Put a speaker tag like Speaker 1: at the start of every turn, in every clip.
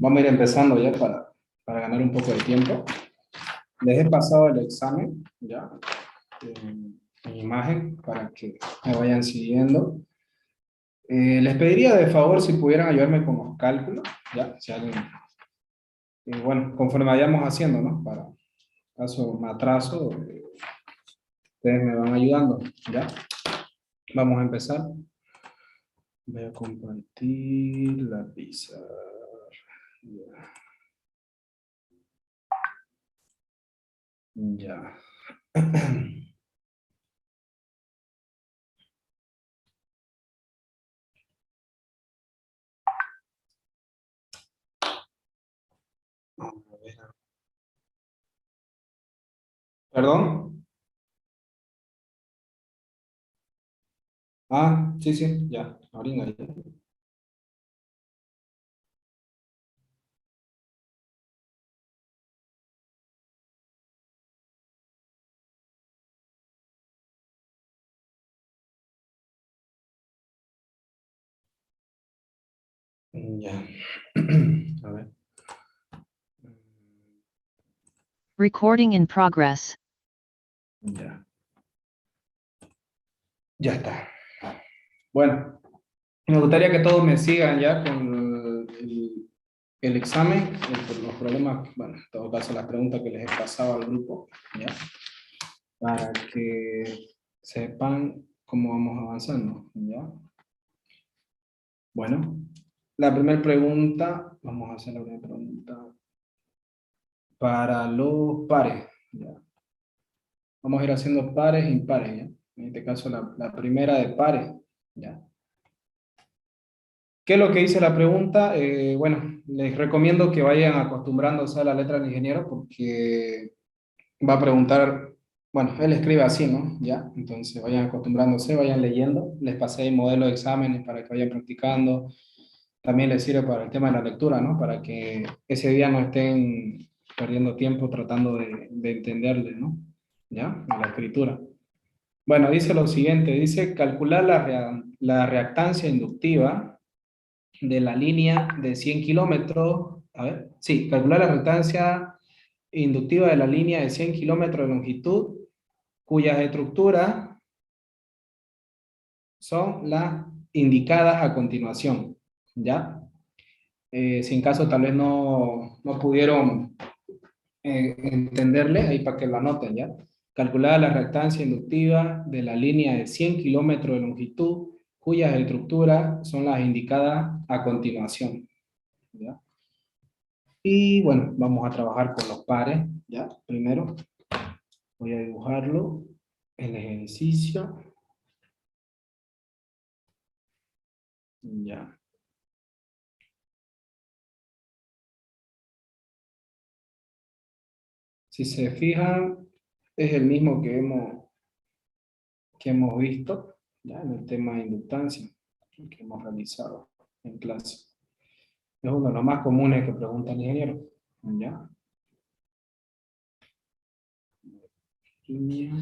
Speaker 1: vamos a ir empezando ya para ganar un poco de tiempo. Les he pasado el examen ya en imagen para que me vayan siguiendo. Les pediría de favor si pudieran ayudarme con los cálculos, ya, si alguien, bueno, conforme vayamos haciendo, ¿no? Para caso me atraso, ustedes me van ayudando, ya. Vamos a empezar. Voy a compartir la pizarra. Ya. Ya. A ver. ¿Perdón? Ah, sí, sí, ya. Ahorita ya. Ya. A ver.
Speaker 2: Recording in progress.
Speaker 1: Ya. Ya está. Bueno, me gustaría que todos me sigan ya con el examen, los problemas, bueno, en todo caso las preguntas que les he pasado al grupo, ¿ya? Para que sepan cómo vamos avanzando, ¿ya? Bueno, la primera pregunta, vamos a hacer la primera pregunta para los pares, ¿ya? Vamos a ir haciendo pares e impares, ¿ya? En este caso la primera de pares, ¿ya? ¿Qué es lo que dice la pregunta? Bueno, les recomiendo que vayan acostumbrándose a la letra del ingeniero porque va a preguntar, bueno, él escribe así, ¿no? Ya, entonces vayan acostumbrándose, vayan leyendo. Les pasé el modelo de exámenes para que vayan practicando. También les sirve para el tema de la lectura, ¿no? Para que ese día no estén perdiendo tiempo tratando de entenderle, ¿no? ¿Ya? A la escritura. Bueno, dice lo siguiente, dice calcular la reactancia inductiva de la línea de 100 kilómetros, a ver, sí, calcular la reactancia inductiva de la línea de 100 kilómetros de longitud, cuyas estructuras son las indicadas a continuación, ¿ya? Si en caso tal vez no pudieron entenderle, ahí para que lo anoten, ¿ya? Calcular la reactancia inductiva de la línea de 100 kilómetros de longitud, cuyas estructuras son las indicadas a continuación, ¿ya? Y bueno, vamos a trabajar con los pares, ¿ya? Primero voy a dibujarlo, el ejercicio, ya. Si se fijan, es el mismo que hemos visto, ¿ya? En el tema de inductancia, que hemos realizado en clase. Es uno de los más comunes que pregunta el ingeniero, ¿ya? Línea.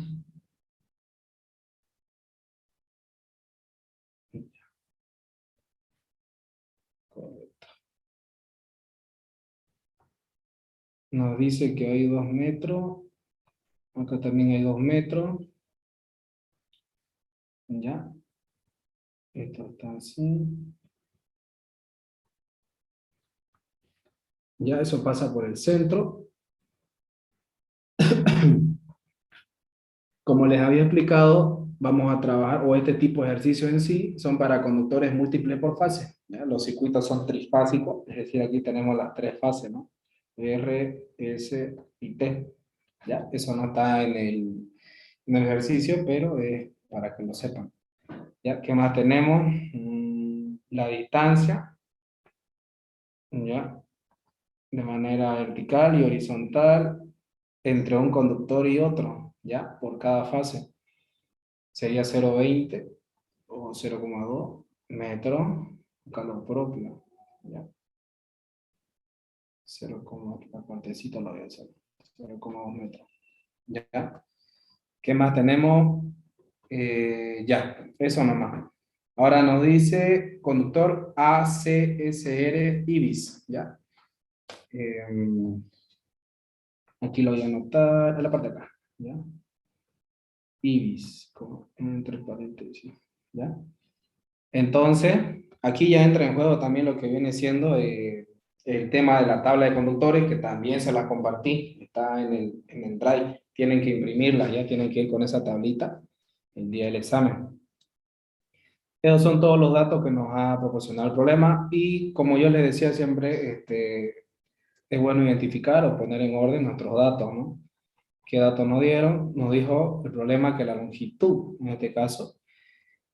Speaker 1: Correcto. Nos dice que hay 2 metros, acá también hay 2 metros, ¿ya? Esto está así. Ya eso pasa por el centro. Como les había explicado, vamos a trabajar, o este tipo de ejercicios en sí, son para conductores múltiples por fase, ¿ya? Los circuitos son trifásicos, es decir, aquí tenemos las 3 fases, ¿no? R, S y T, ¿ya? Eso no está en el ejercicio, pero es para que lo sepan. ¿Ya? ¿Qué más tenemos? La distancia, ¿ya? De manera vertical y horizontal entre un conductor y otro, ¿ya? Por cada fase. Sería 0,20 o 0,2 metros, calor propio, ¿ya? 0, la partecita lo voy a hacer, 0,2 metros, ¿ya? ¿Qué más tenemos? Ya, eso nomás. Ahora nos dice conductor ACSR Ibis, ¿ya? Aquí lo voy a anotar en la parte de acá, ¿ya? Ibis, como entre paréntesis, ¿ya? Entonces, aquí ya entra en juego también lo que viene siendo el tema de la tabla de conductores, que también se la compartí, está en el Drive. Tienen que imprimirla, ya tienen que ir con esa tablita el día del examen. Esos son todos los datos que nos ha proporcionado el problema y como yo les decía siempre, es bueno identificar o poner en orden nuestros datos, ¿no? ¿Qué datos nos dieron? Nos dijo el problema que la longitud, en este caso,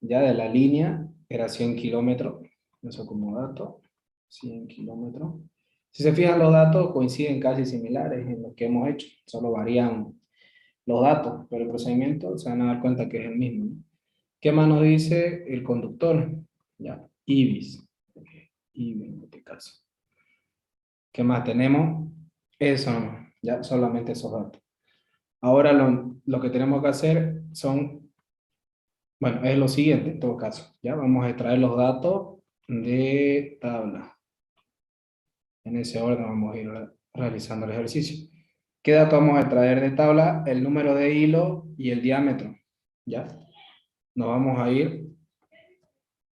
Speaker 1: ya de la línea era 100 kilómetros, eso como dato, 100 kilómetros. Si se fijan, los datos coinciden casi similares en lo que hemos hecho, solo varían los datos, pero el procedimiento se van a dar cuenta que es el mismo, ¿no? ¿Qué más nos dice el conductor? Ya, IBIS, IBIS en este caso. ¿Qué más tenemos? Eso no, ya solamente esos datos. Ahora lo que tenemos que hacer son, bueno, es lo siguiente en todo caso, ya vamos a extraer los datos de tabla. En ese orden vamos a ir realizando el ejercicio. ¿Qué datos vamos a extraer de tabla? El número de hilo y el diámetro, ¿ya? Nos vamos a ir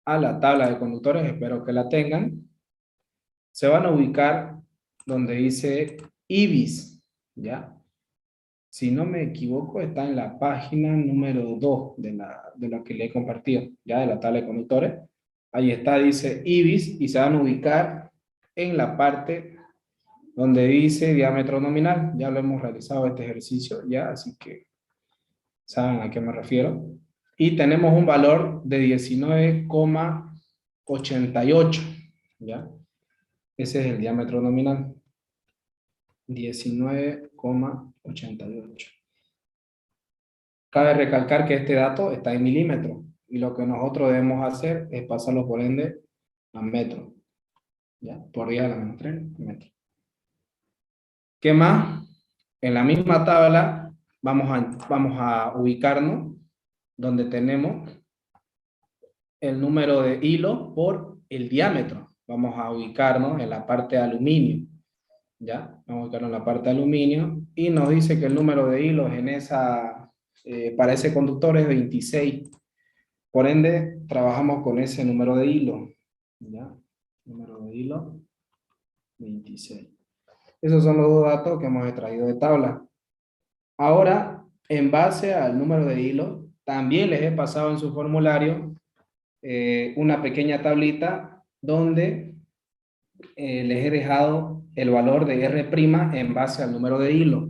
Speaker 1: a la tabla de conductores, espero que la tengan. Se van a ubicar donde dice IBIS, ¿ya? Si no me equivoco, está en la página número 2 de la que le he compartido, ya de la tabla de conductores. Ahí está, dice IBIS, y se van a ubicar en la parte donde dice diámetro nominal. Ya lo hemos realizado este ejercicio, ya, así que saben a qué me refiero. Y tenemos un valor de 19,88, ¿ya? Ese es el diámetro nominal. 19,88. Cabe recalcar que este dato está en milímetros y lo que nosotros debemos hacer es pasarlo por ende a metro, ¿ya? Por 10 a la menos 3 metros. ¿Qué más? En la misma tabla vamos a ubicarnos donde tenemos el número de hilos por el diámetro. Vamos a ubicarnos en la parte de aluminio, ¿ya? Vamos a ubicarnos en la parte de aluminio y nos dice que el número de hilos en para ese conductor es 26. Por ende, trabajamos con ese número de hilo, ¿ya? Número de hilo, 26. Esos son los dos datos que hemos extraído de tabla. Ahora, en base al número de hilo, también les he pasado en su formulario una pequeña tablita donde les he dejado el valor de R' en base al número de hilo,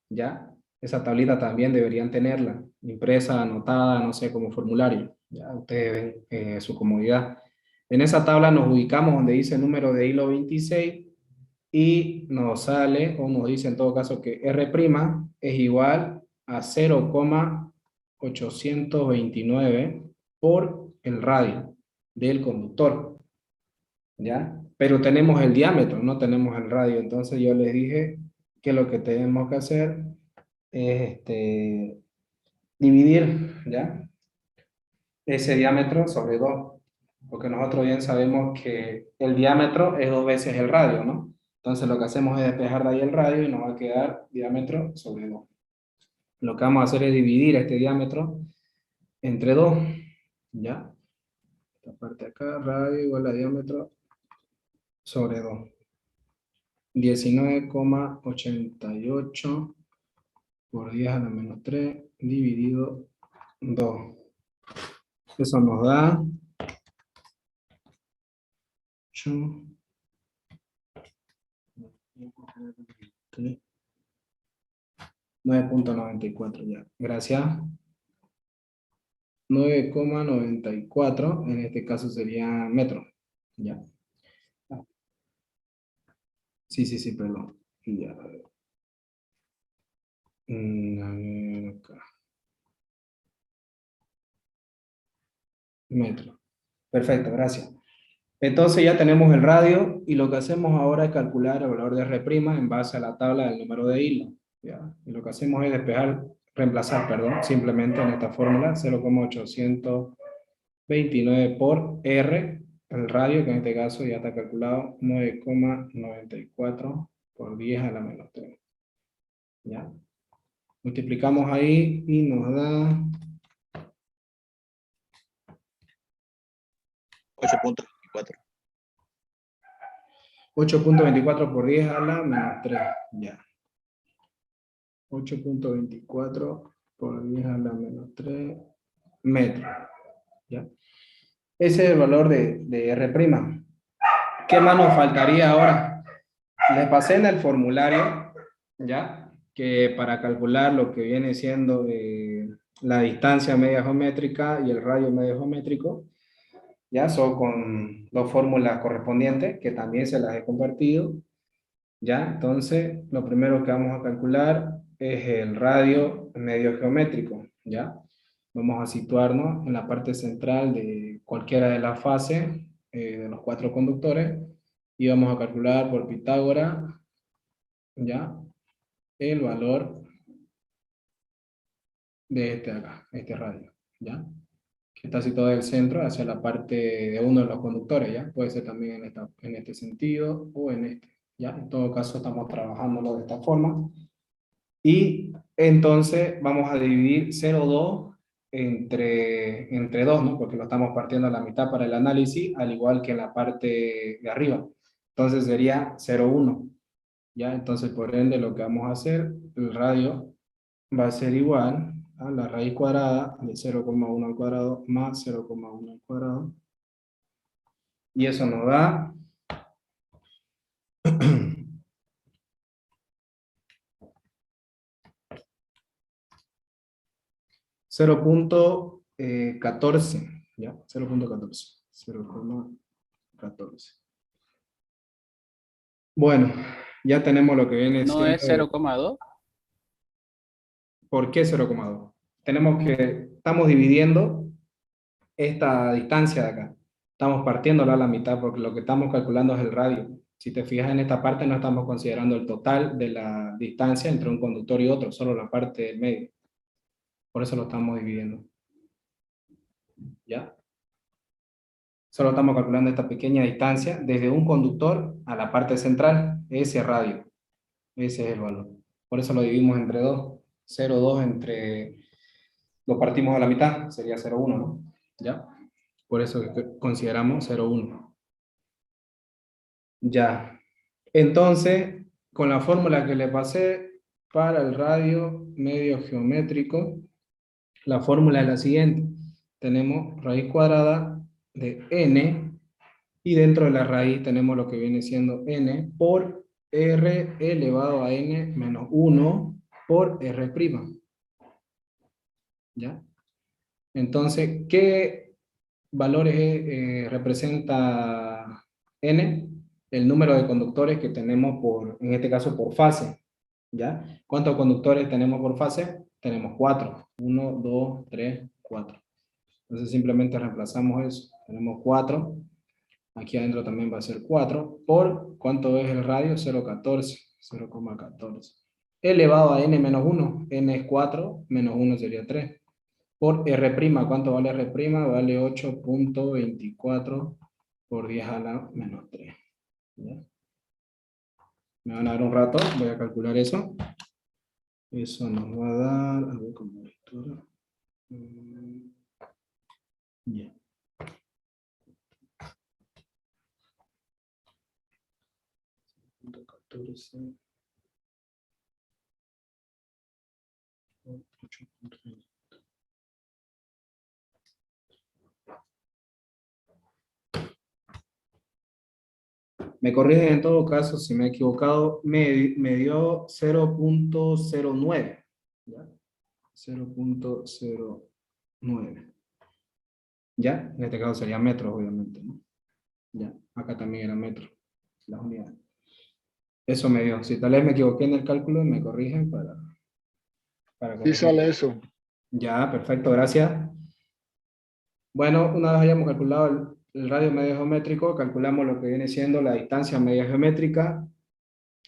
Speaker 1: ¿ya? Esa tablita también deberían tenerla, impresa, anotada, no sé, como formulario, ¿ya? Ustedes ven su comodidad. En esa tabla nos ubicamos donde dice el número de hilo 26 y nos sale, o nos dice en todo caso que R' es igual a 0,829 por el radio del conductor, ¿ya? Pero tenemos el diámetro, no tenemos el radio, entonces yo les dije que lo que tenemos que hacer es dividir, ¿ya? Ese diámetro sobre 2, porque nosotros bien sabemos que el diámetro es 2 veces el radio, ¿no? Entonces lo que hacemos es despejar de ahí el radio y nos va a quedar diámetro sobre 2. Lo que vamos a hacer es dividir este diámetro entre 2, ¿ya? Esta parte acá, radio igual a diámetro sobre 2. 19,88 por 10 a la menos 3 dividido 2. Eso nos da 9,94 ya. Gracias. 9,94 en este caso sería metro. Ya. Sí, perdón. Ya. A ver acá. Metro. Perfecto, gracias. Entonces ya tenemos el radio y lo que hacemos ahora es calcular el valor de R' en base a la tabla del número de hilo. ¿Ya? Y lo que hacemos es reemplazar, perdón, simplemente en esta fórmula 0,829 por R el radio, que en este caso ya está calculado, 9,94 por 10 a la menos 3. ¿Ya? Multiplicamos ahí y nos da
Speaker 3: 8.24.
Speaker 1: 8,24 por 10 a la menos 3. Ya. 8,24 por 10 a la menos 3 metros. ¿Ya? Ese es el valor de R'. ¿Qué más nos faltaría ahora? Les pasé en el formulario, ¿ya? Que para calcular lo que viene siendo la distancia media geométrica y el radio medio geométrico, ya son con dos fórmulas correspondientes, que también se las he compartido, ¿ya? Entonces, lo primero que vamos a calcular es el radio medio geométrico, ¿ya? Vamos a situarnos en la parte central de cualquiera de las fases de los 4 conductores y vamos a calcular por Pitágoras, ¿ya? El valor de este acá, este radio, ¿ya? Que está situado del centro hacia la parte de uno de los conductores, ¿ya? Puede ser también en este sentido o en este, ¿ya? En todo caso estamos trabajándolo de esta forma. Y entonces vamos a dividir 0,2 entre 2, ¿no? Porque lo estamos partiendo a la mitad para el análisis, al igual que en la parte de arriba. Entonces sería 0,1. ¿Ya? Entonces, por ende, lo que vamos a hacer, el radio va a ser igual a la raíz cuadrada de 0,1 al cuadrado más 0,1 al cuadrado. Y eso nos da 0,14, ¿ya? 0,14. 0,14. Bueno, ya tenemos lo que viene
Speaker 4: ¿No
Speaker 1: siendo...
Speaker 4: es 0,2?
Speaker 1: ¿Por qué 0,2? Estamos dividiendo esta distancia de acá. Estamos partiéndola a la mitad porque lo que estamos calculando es el radio. Si te fijas en esta parte no estamos considerando el total de la distancia entre un conductor y otro, solo la parte del medio. Por eso lo estamos dividiendo. ¿Ya? Solo estamos calculando esta pequeña distancia desde un conductor a la parte central, ese radio. Ese es el valor. Por eso lo dividimos entre 2. 0,2 lo partimos a la mitad, sería 0,1, ¿no? ¿Ya? Por eso consideramos 0,1. Ya. Entonces, con la fórmula que le pasé para el radio medio geométrico, la fórmula es la siguiente. Tenemos raíz cuadrada de n, y dentro de la raíz tenemos lo que viene siendo n por r elevado a n menos 1 por r'. ¿Ya? Entonces, ¿qué valores representa n? El número de conductores que tenemos en este caso por fase. ¿Ya? ¿Cuántos conductores tenemos por fase? Tenemos 4. 1, 2, 3, 4. Entonces simplemente reemplazamos eso. Tenemos 4. Aquí adentro también va a ser 4. ¿Por cuánto es el radio? 0,14. 0,14. Elevado a n menos 1. N es 4, menos 1 sería 3. Por R', ¿cuánto vale R'? Vale 8,24 por 10 a la menos 3. ¿Ya? Me van a dar un rato, voy a calcular eso. Eso nos va a dar, a ver cómo lectura. Ya. Punto 14. 8,30. Me corrigen en todo caso si me he equivocado, me dio 0,09. ¿Ya? 0,09. ¿Ya? En este caso sería metros, obviamente, ¿no? Ya, acá también era metro, las unidades. Eso me dio. Si tal vez me equivoqué en el cálculo, me corrigen para
Speaker 5: Sí
Speaker 1: corregir.
Speaker 5: sale eso.
Speaker 1: Ya, perfecto, gracias. Bueno, una vez hayamos calculado el radio medio geométrico, calculamos lo que viene siendo la distancia media geométrica.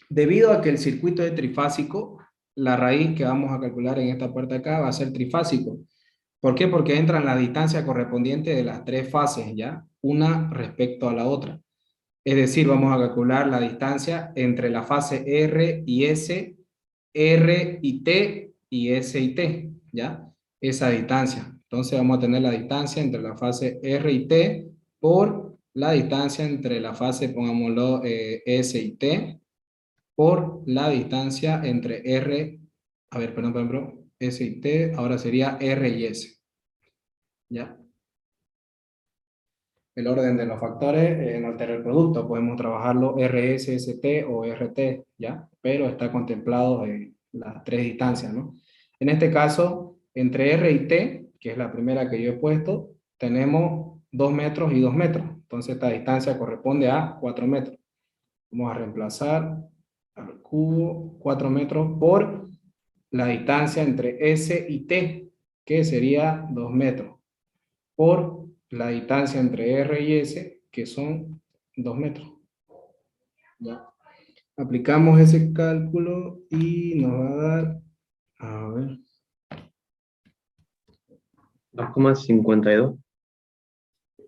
Speaker 1: Debido a que el circuito es trifásico, la raíz que vamos a calcular en esta parte de acá va a ser trifásico. ¿Por qué? Porque entran la distancia correspondiente de las tres fases, ¿ya? Una respecto a la otra. Es decir, vamos a calcular la distancia entre la fase R y S, R y T y S y T, ¿ya? Esa distancia. Entonces vamos a tener la distancia entre la fase R y T por la distancia entre la fase, pongámoslo, S y T, por la distancia entre R, a ver, perdón, S y T, ahora sería R y S, ¿ya? El orden de los factores no altera el producto, podemos trabajarlo RS, ST o RT, ¿ya? Pero está contemplado en las tres distancias, ¿no? En este caso, entre R y T, que es la primera que yo he puesto, tenemos 2 metros y 2 metros. Entonces esta distancia corresponde a 4 metros. Vamos a reemplazar al cubo 4 metros por la distancia entre S y T, que sería 2 metros, por la distancia entre R y S, que son 2 metros. ¿Ya? Aplicamos ese cálculo y nos va a dar, a ver,
Speaker 5: 2,52.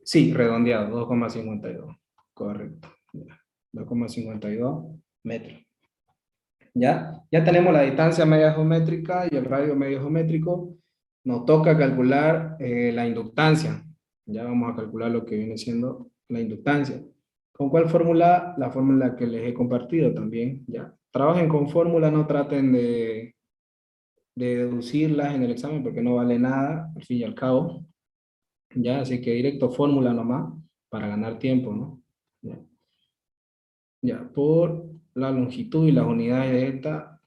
Speaker 1: sí, redondeado, 2,52. Correcto. 2,52 metros. ¿Ya? Ya tenemos la distancia media geométrica y el radio medio geométrico. Nos toca calcular la inductancia. Ya vamos a calcular lo que viene siendo la inductancia. ¿Con cuál fórmula? La fórmula que les he compartido también. ¿Ya? Trabajen con fórmula, no traten de deducirlas en el examen porque no vale nada, al fin y al cabo. ¿Ya? Así que directo fórmula nomás para ganar tiempo, ¿no? ¿Ya? Ya, por la longitud y las unidades de esta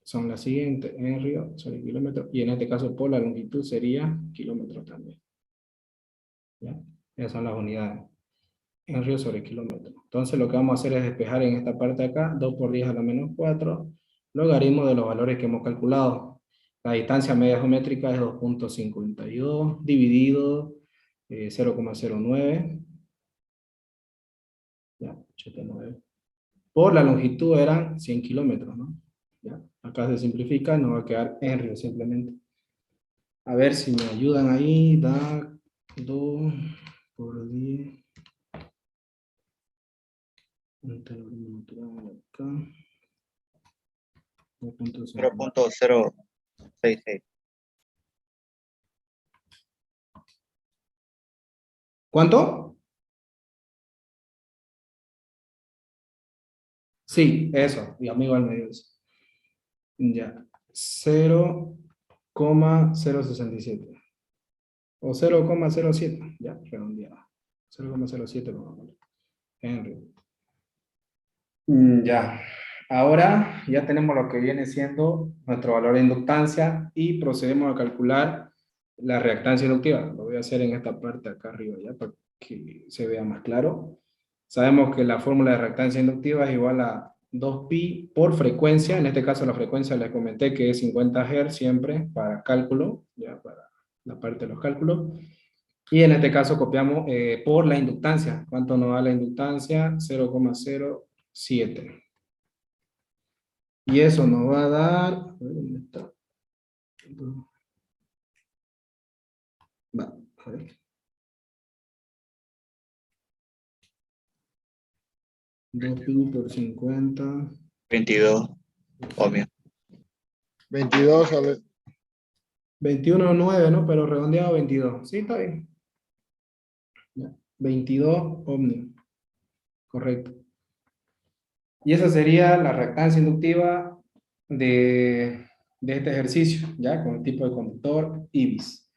Speaker 1: son las siguientes, en río sobre kilómetros, y en este caso por la longitud sería kilómetros también. ¿Ya? Esas son las unidades, en río sobre kilómetros. Entonces lo que vamos a hacer es despejar en esta parte de acá, 2 por 10 a la menos 4, logaritmo de los valores que hemos calculado. La distancia media geométrica es 2,52 dividido 0,09, ya, 89. Por la longitud eran 100 kilómetros, ¿no? ¿Ya? Acá se simplifica, nos va a quedar en río simplemente. A ver si me ayudan ahí. Da 2 por 10. Entre el orden natural acá. 2,0.
Speaker 3: 0.066.
Speaker 1: ¿Cuánto? Sí, eso. Y amigo al medio. Ya. 0,067. O 0,07. Ya, redondeado. 0,07 lo vamos a poner. Henry. Ya. Ahora ya tenemos lo que viene siendo nuestro valor de inductancia y procedemos a calcular la reactancia inductiva. Lo voy a hacer en esta parte acá arriba ya para que se vea más claro. Sabemos que la fórmula de reactancia inductiva es igual a 2pi por frecuencia. En este caso la frecuencia les comenté que es 50 Hz siempre para cálculo, ya para la parte de los cálculos. Y en este caso copiamos por la inductancia. ¿Cuánto nos da la inductancia? 0,07. Y eso nos va a dar, a ver, ¿dónde está? Va, a ver. 2pi por 50.
Speaker 3: 22 ohmios.
Speaker 4: 22, a ver.
Speaker 1: 21,9, ¿no? Pero redondeado 22. Sí, está bien. Ya. 22 ohmios. Correcto. Y esa sería la reactancia inductiva de este ejercicio, ¿ya? Con el tipo de conductor IBIS.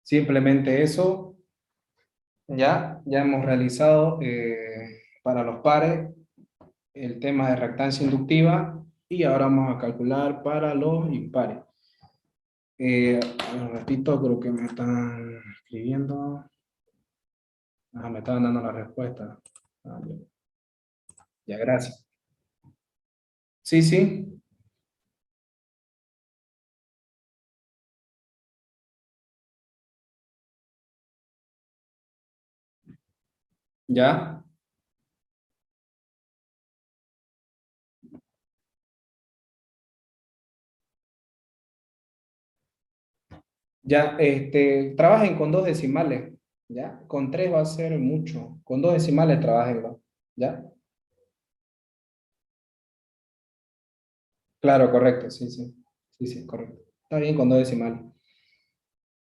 Speaker 1: Simplemente eso. Ya hemos realizado para los pares el tema de reactancia inductiva y ahora vamos a calcular para los impares. Repito, creo que me están escribiendo. Me estaban dando la respuesta. Ya, gracias. Sí, sí. Ya. Ya, trabajen con dos decimales, ¿ya? Con tres va a ser mucho. Con dos decimales trabajenlo, ¿ya? Claro, correcto, sí, sí. Sí, sí, correcto. Está bien con dos decimales.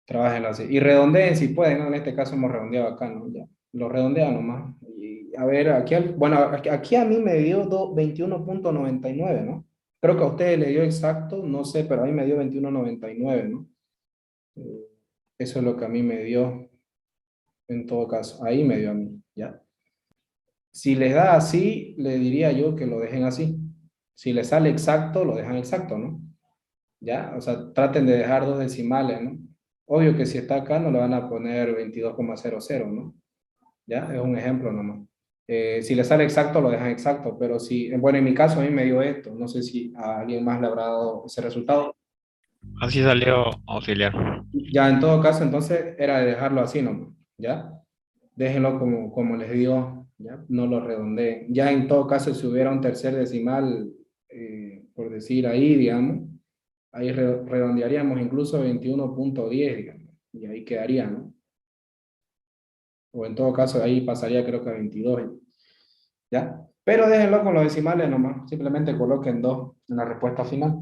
Speaker 1: Trabájenlo así. Y redondeen si pueden, ¿no? En este caso hemos redondeado acá, ¿no? Ya. Lo redondean nomás. Y a ver, aquí, bueno, aquí a mí me dio 21,99, ¿no? Creo que a ustedes le dio exacto, no sé, pero a mí me dio 21,99, ¿no? Eh, Eso es lo que a mí me dio, en todo caso. Ahí me dio a mí, ¿ya? Si les da así, le diría yo que lo dejen así. Si les sale exacto, lo dejan exacto, ¿no? ¿Ya? O sea, traten de dejar dos decimales, ¿no? Obvio que si está acá no le van a poner 22,00, ¿no? ¿Ya? Es un ejemplo nomás. Si le sale exacto, lo dejan exacto, pero si, bueno, en mi caso a mí me dio esto, no sé si a alguien más le habrá dado ese resultado.
Speaker 6: Así salió auxiliar.
Speaker 1: Ya en todo caso, entonces era de dejarlo así nomás, ¿ya? Déjenlo como les digo, ¿ya? No lo redondeen. Ya en todo caso, si hubiera un tercer decimal, por decir ahí, digamos, ahí redondearíamos incluso 21,10, digamos, y ahí quedaría, ¿no? O en todo caso, ahí pasaría creo que a 22, ¿ya? Pero déjenlo con los decimales nomás, simplemente coloquen 2 en la respuesta final,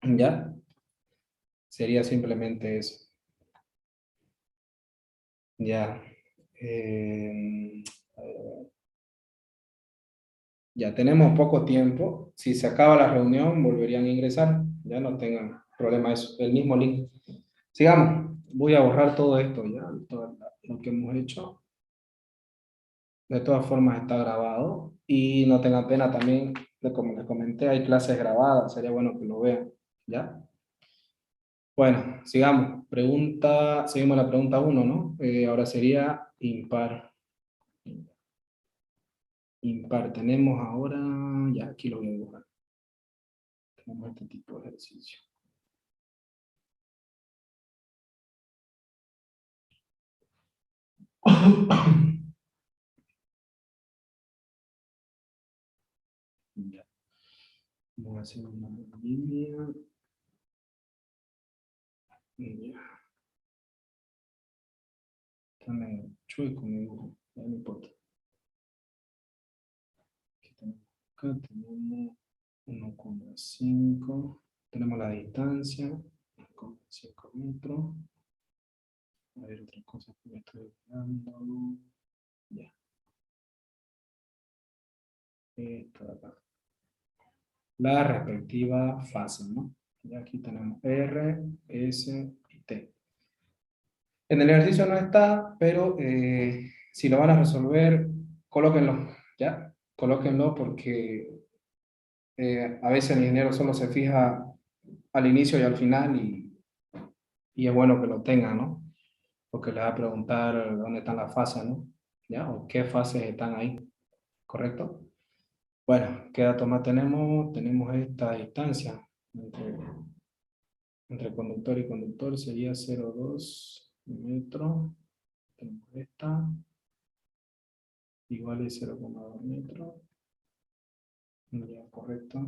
Speaker 1: ¿ya? Sería simplemente eso, ¿ya? A ver, ya tenemos poco tiempo. Si se acaba la reunión, volverían a ingresar. Ya no tengan problema eso. El mismo link. Sigamos. Voy a borrar todo esto ya, todo lo que hemos hecho. De todas formas está grabado. Y no tengan pena también, como les comenté, hay clases grabadas. Sería bueno que lo vean. ¿Ya? Bueno, sigamos. Seguimos la pregunta 1, ¿no? Ahora sería impar. Impar. Tenemos ahora, ya aquí lo voy a dibujar. Tenemos este tipo de ejercicio. Ya. Vamos a hacer una línea. Ya. Está medio chueco mi dibujo. Ya no importa. Acá tenemos 1,5. Tenemos la distancia. 1,5 metros. A ver otra cosa que me estoy olvidando. Ya. Esto de acá. La respectiva fase, ¿no? Y aquí tenemos R, S y T. En el ejercicio no está, pero si lo van a resolver, colóquenlo, ¿ya? Colóquenlo porque a veces el ingeniero solo se fija al inicio y al final y es bueno que lo tengan, ¿no? Porque les va a preguntar dónde están las fases, ¿no? ¿Ya? O qué fases están ahí, ¿correcto? Bueno, ¿qué datos más tenemos? Tenemos esta distancia entre conductor y conductor, sería 0,2 metros. Tenemos esta, igual es 0,2 metros. Ya, correcto.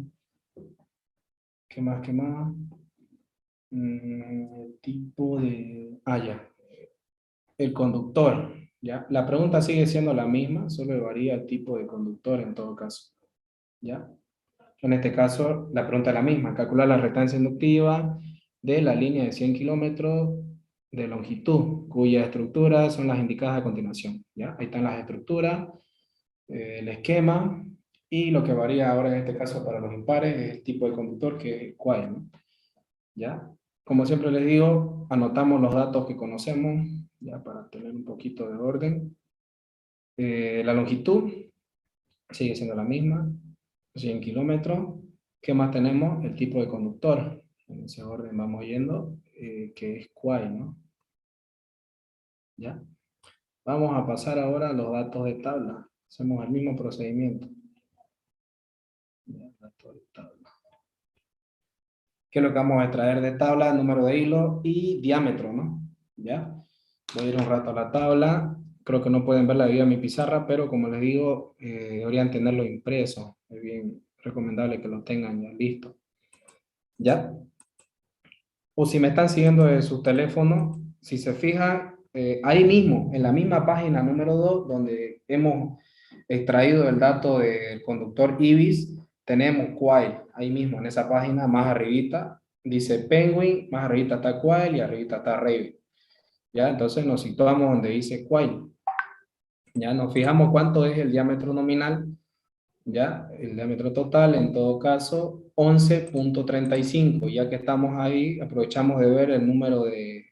Speaker 1: ¿Qué más? ¿Qué más? El tipo de... Ah, ya. El conductor. ¿Ya? La pregunta sigue siendo la misma, solo varía el tipo de conductor en todo caso. ¿Ya? En este caso, la pregunta es la misma. Calcular la restancia inductiva de la línea de 100 kilómetros de longitud, cuyas estructuras son las indicadas a continuación. ¿Ya? Ahí están las estructuras, el esquema, y lo que varía ahora en este caso para los impares es el tipo de conductor que es cuál, ¿no? ¿Ya? Como siempre les digo, anotamos los datos que conocemos, ya para tener un poquito de orden. La longitud sigue siendo la misma, 100 kilómetros. ¿Qué más tenemos? El tipo de conductor. En ese orden vamos yendo, que es cuál, ¿no? ¿Ya? Vamos a pasar ahora a los datos de tabla. Hacemos el mismo procedimiento. Ya, datos de tabla. ¿Qué es lo que vamos a extraer de tabla? Número de hilo y diámetro, ¿no? ¿Ya? Voy a ir un rato a la tabla. Creo que no pueden ver la guía de mi pizarra, pero como les digo, deberían tenerlo impreso. Es bien recomendable que lo tengan ya listo. ¿Ya? o si me están siguiendo de su teléfono, si se fijan, ahí mismo, en la misma página número 2, donde hemos extraído el dato del conductor Ibis, tenemos Quail, ahí mismo, en esa página, más arribita, dice Penguin, más arribita está Quail y arribita está Raven. ¿Ya? Entonces nos situamos donde dice Quail. Ya nos fijamos cuánto es el diámetro nominal. ¿Ya? El diámetro total, en todo caso, 11.35. Ya que estamos ahí, aprovechamos de ver el número de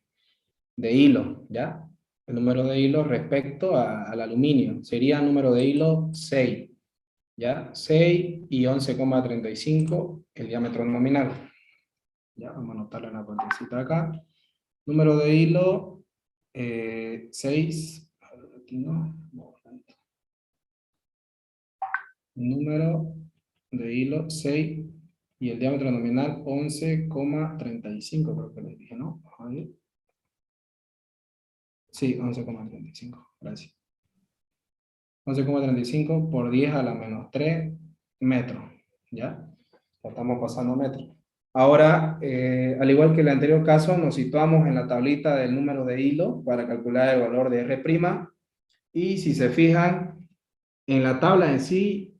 Speaker 1: hilo, ¿ya? El número de hilo respecto al aluminio. Sería número de hilo 6, ¿ya? 6 y 11,35 el diámetro nominal. Ya, vamos a anotarlo en la partecita acá. Número de hilo 6. Aquí no. Número de hilo 6 y el diámetro nominal 11,35, creo que les dije, ¿no? Ahí. Sí, 11,35, gracias. 11,35 por 10 a la menos 3 metros, ¿ya? Ya estamos pasando metros. Ahora, al igual que el anterior caso, nos situamos en la tablita del número de hilo para calcular el valor de R', y si se fijan, en la tabla en sí,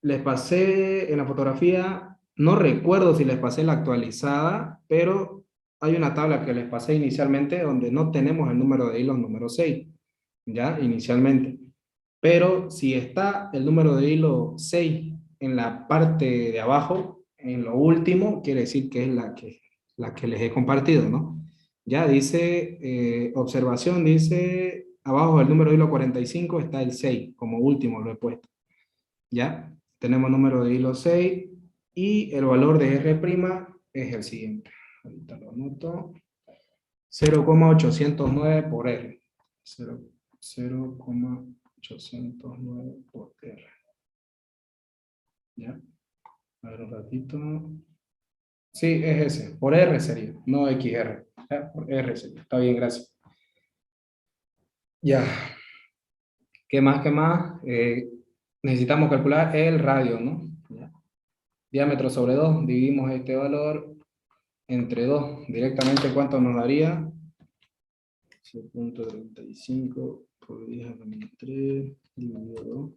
Speaker 1: les pasé en la fotografía, no recuerdo si les pasé la actualizada, pero hay una tabla que les pasé inicialmente donde no tenemos el número de hilo número 6, ya, inicialmente. Pero si está el número de hilo 6 en la parte de abajo, en lo último, quiere decir que es la que les he compartido, ¿no? Ya dice, observación, dice, abajo del número de hilo 45 está el 6, como último lo he puesto. ¿Ya? Tenemos número de hilo 6 y el valor de R' es el siguiente. Ahorita lo anoto. 0,809 por R. 0,809 por R. ¿Ya? A ver un ratito. Sí, es ese. Por R sería, no XR. ¿Ya? Por R sería. Está bien, gracias. Ya. ¿Qué más? ¿Qué más? Necesitamos calcular el radio, ¿no? ¿Ya? Diámetro sobre 2, dividimos este valor entre 2. Directamente, ¿cuánto nos daría? 0,35 por 10 a la menos 3, dividido 2.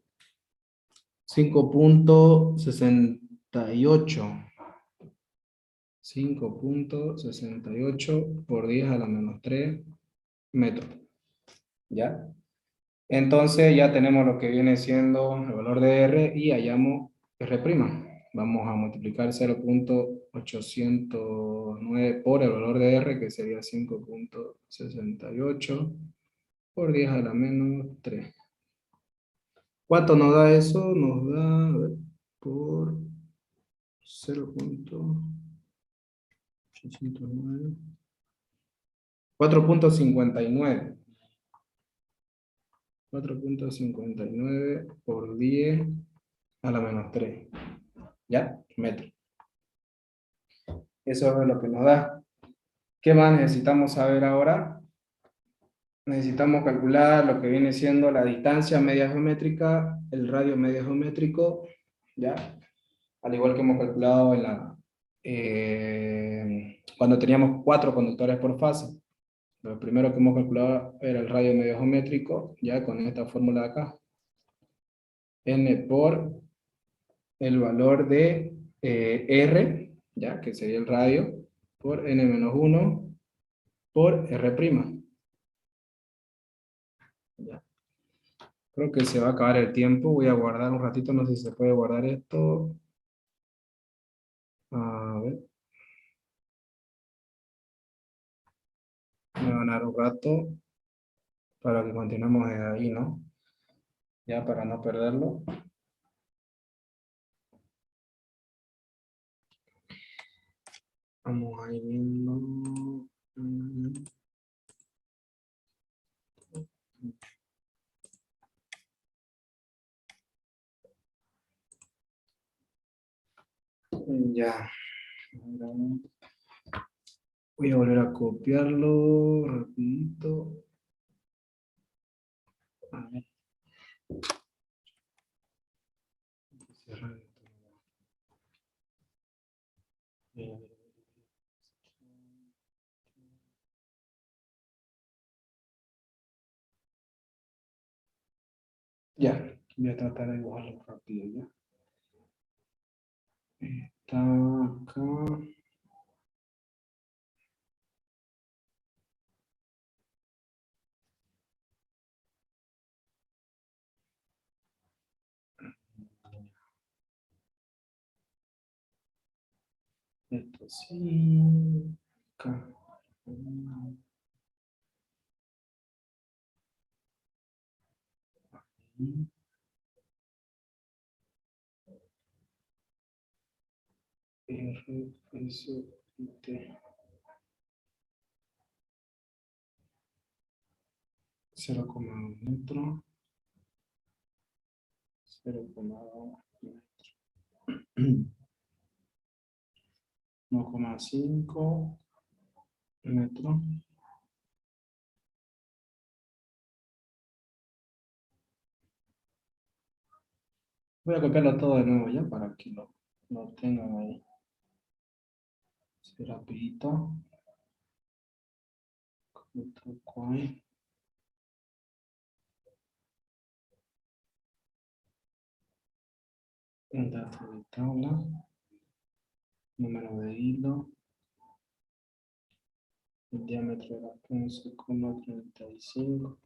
Speaker 1: 5,68. 5,68 por 10 a la menos 3 metros. ¿Ya? Entonces ya tenemos lo que viene siendo el valor de R y hallamos R'. Vamos a multiplicar 0,809 por el valor de R, que sería 5,68 por 10 a la menos 3. ¿Cuánto nos da eso? Nos da, a ver, por 0,809. 4,59. 4,59 por 10 a la menos 3. ¿Ya? Metro. Eso es lo que nos da. ¿Qué más necesitamos saber ahora? Necesitamos calcular lo que viene siendo la distancia media geométrica, el radio medio geométrico, ¿ya? Al igual que hemos calculado en cuando teníamos 4 conductores por fase. Lo primero que hemos calculado era el radio medio geométrico, ya con esta fórmula de acá. N por el valor de R, ya que sería el radio, por N-1 por R'. Ya. Creo que se va a acabar el tiempo, voy a guardar un ratito, no sé si se puede guardar esto. A ver. Me van a dar un rato para que continuemos desde ahí, ¿no? Ya para no perderlo. Vamos a ir viendo. Ya. Voy a volver a copiarlo rapidito. A ver. Cerrar esto. Ya, voy a tratar de dibujarlo rápido ya. Está acá. Esto sí. Acá. R, S, T. 0,2 metros. 0,2 metros. 1,5 metros. Voy a copiarlo todo de nuevo ya para que lo tengan ahí. Así rapidito. Ahí. Un dato de tabla. Número de hilo. El diámetro era 11,35.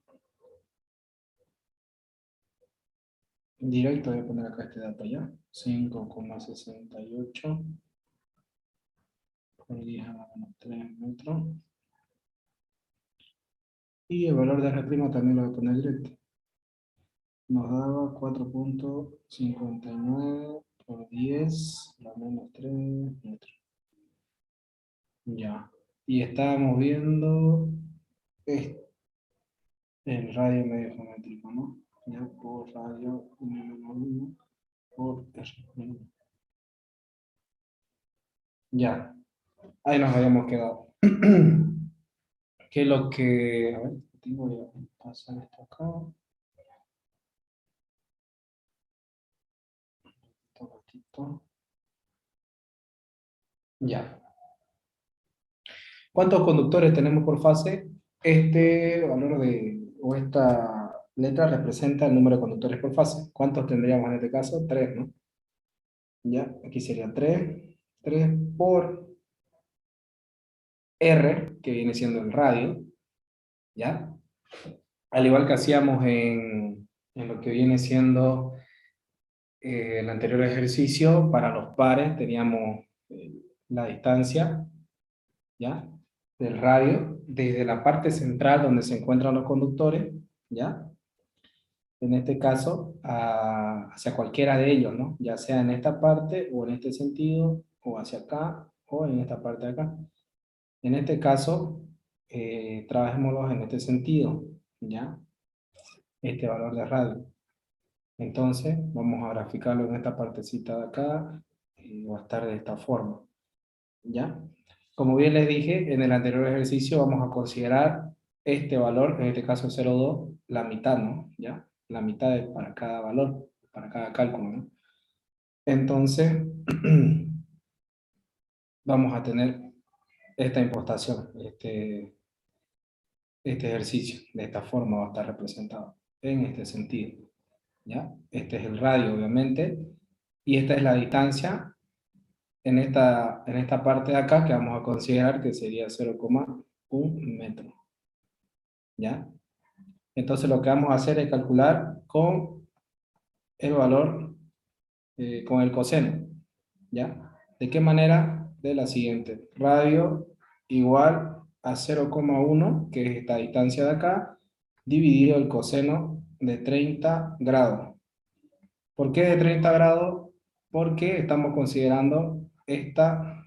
Speaker 1: Directo voy a poner acá este dato ya. 5,68 por 10 a la menos 3 metros. Y el valor de R' también lo voy a poner directo. Nos daba 4,59 por 10 a la menos 3 metros. Ya. Y estábamos viendo el radio medio geométrico, ¿no? Ya por radio 1 por R'. Ya. Ahí nos habíamos quedado. Que lo que... A ver, voy a pasar esto acá. Un ratito. Ya. ¿Cuántos conductores tenemos por fase? Este valor o esta letra representa el número de conductores por fase. ¿Cuántos tendríamos en este caso? 3, ¿no? Ya, aquí sería 3. 3 por R, que viene siendo el radio. ¿Ya? Al igual que hacíamos en lo que viene siendo el anterior ejercicio, para los pares teníamos la distancia, ¿ya? Del radio, desde la parte central donde se encuentran los conductores, ¿ya? En este caso, hacia cualquiera de ellos, ¿no? Ya sea en esta parte, o en este sentido, o hacia acá, o en esta parte de acá. En este caso, trabajémoslos en este sentido, ¿ya? Este valor de radio. Entonces, vamos a graficarlo en esta partecita de acá, y va a estar de esta forma, ¿ya? Como bien les dije, en el anterior ejercicio vamos a considerar este valor, en este caso 0,2, la mitad, ¿no? ¿Ya? La mitad para cada valor, para cada cálculo, ¿no? Entonces, vamos a tener esta impostación, este ejercicio, de esta forma va a estar representado, en este sentido, ¿ya? Este es el radio, obviamente, y esta es la distancia en esta parte de acá, que vamos a considerar que sería 0,1 metro, ¿ya? Entonces lo que vamos a hacer es calcular con el valor, con el coseno, ¿ya? ¿De qué manera? De la siguiente. Radio igual a 0,1, que es esta distancia de acá, dividido el coseno de 30 grados. ¿Por qué de 30 grados? Porque estamos considerando esta,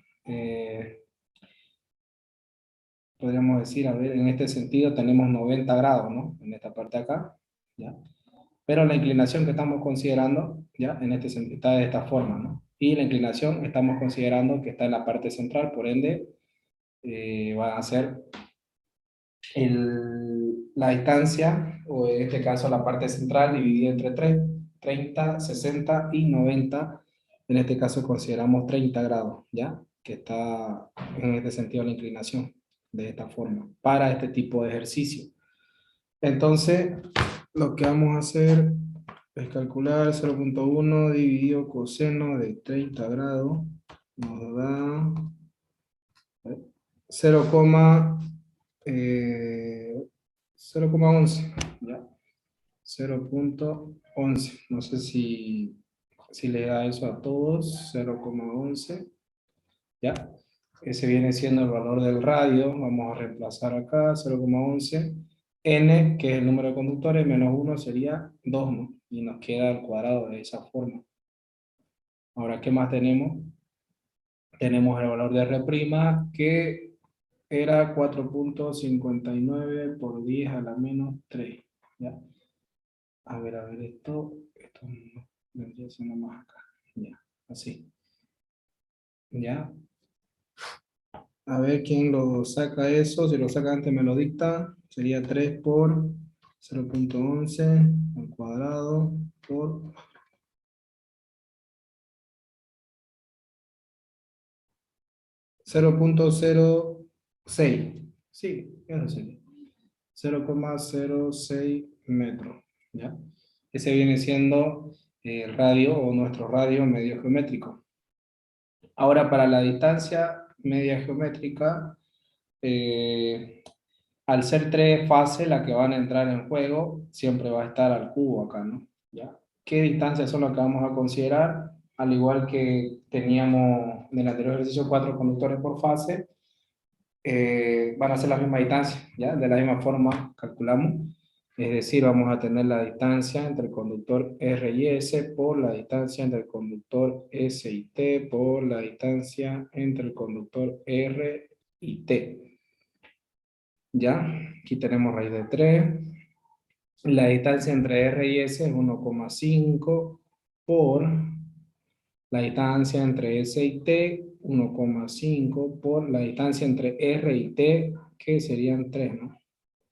Speaker 1: podríamos decir, a ver, en este sentido tenemos 90 grados, ¿no? En esta parte de acá, ¿ya? Pero la inclinación que estamos considerando, ¿ya? En este sentido, está de esta forma, ¿no? Y la inclinación estamos considerando que está en la parte central, por ende, va a ser la distancia, o en este caso la parte central, dividida entre 3, 30, 60 y 90. En este caso consideramos 30 grados, ¿ya? Que está en este sentido la inclinación, de esta forma, para este tipo de ejercicio. Entonces, lo que vamos a hacer Es calcular 0.1 dividido coseno de 30 grados. Nos da 0, 0,11. ¿Ya? 0.11. No sé si le da eso a todos. 0,11. ¿Ya? Ese viene siendo el valor del radio. Vamos a reemplazar acá 0,11. N, que es el número de conductores, menos 1 sería 2, ¿no? Y nos queda el cuadrado de esa forma. Ahora, ¿qué más tenemos? Tenemos el valor de R', que era 4.59 por 10 a la menos 3. ¿Ya? A ver, esto no vendría siendo más acá. Ya, así. ¿Ya? A ver quién lo saca eso. Si lo saca antes me lo dicta. Sería 3 por 0.11 al cuadrado por 0.06. Sí, eso sería. 0,06 metros. ¿Ya? Ese viene siendo el radio o nuestro radio medio geométrico. Ahora para la distancia media geométrica, al ser tres fases las que van a entrar en juego, siempre va a estar al cubo acá, ¿no? ¿Ya? ¿Qué distancias son las que vamos a considerar? Al igual que teníamos en el anterior ejercicio 4 conductores por fase, van a ser la misma distancia, ¿ya? De la misma forma calculamos. Es decir, vamos a tener la distancia entre el conductor R y S por la distancia entre el conductor S y T por la distancia entre el conductor R y T. ¿Ya? Aquí tenemos raíz de 3. La distancia entre R y S es 1,5 por la distancia entre S y T, 1,5 por la distancia entre R y T, que serían 3, ¿no?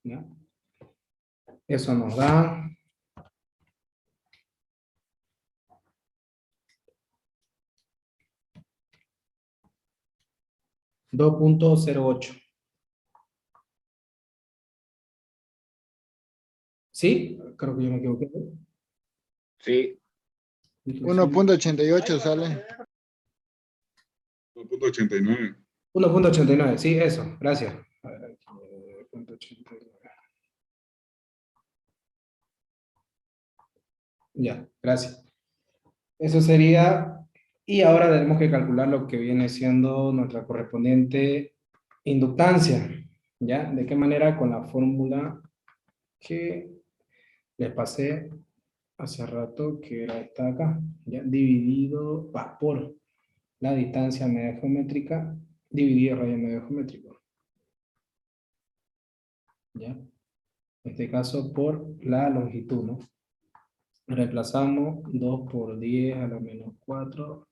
Speaker 1: ¿Ya? Eso nos da 2.08. ¿Sí? Creo que yo me equivoqué.
Speaker 5: Sí.
Speaker 4: 1.88 sale.
Speaker 7: 1.89.
Speaker 1: 1.89, sí, eso, gracias. A ver, aquí, 1.89. Ya, gracias. Eso sería, y ahora tenemos que calcular lo que viene siendo nuestra correspondiente inductancia. ¿Ya? ¿De qué manera? Con la fórmula que les pasé hace rato, que era esta acá, ¿ya? Dividido por la distancia media geométrica, dividido el radio medio geométrico. ¿Ya? En este caso por la longitud, ¿no? Reemplazamos 2 por 10 a la menos 4,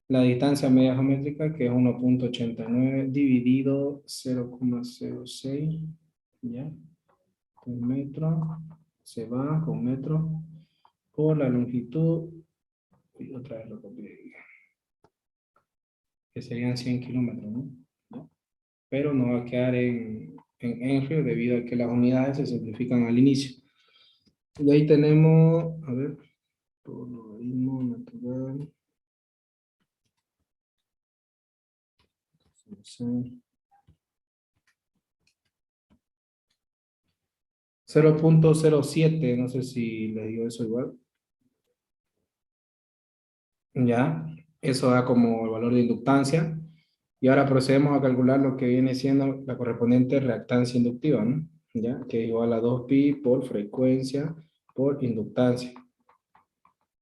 Speaker 1: la distancia media geométrica, que es 1.89, dividido 0,06, ¿ya? Un metro, se va con metro, por la longitud, y otra vez lo copié, que serían 100 kilómetros, ¿no? ¿Ya? Pero no va a quedar en Henry debido a que las unidades se simplifican al inicio. Y ahí tenemos, a ver, por logaritmo natural. 0.07, no sé si le digo eso igual. Ya, eso da como el valor de inductancia. Y ahora procedemos a calcular lo que viene siendo la correspondiente reactancia inductiva, ¿no? Ya, que es igual a 2pi por frecuencia por inductancia.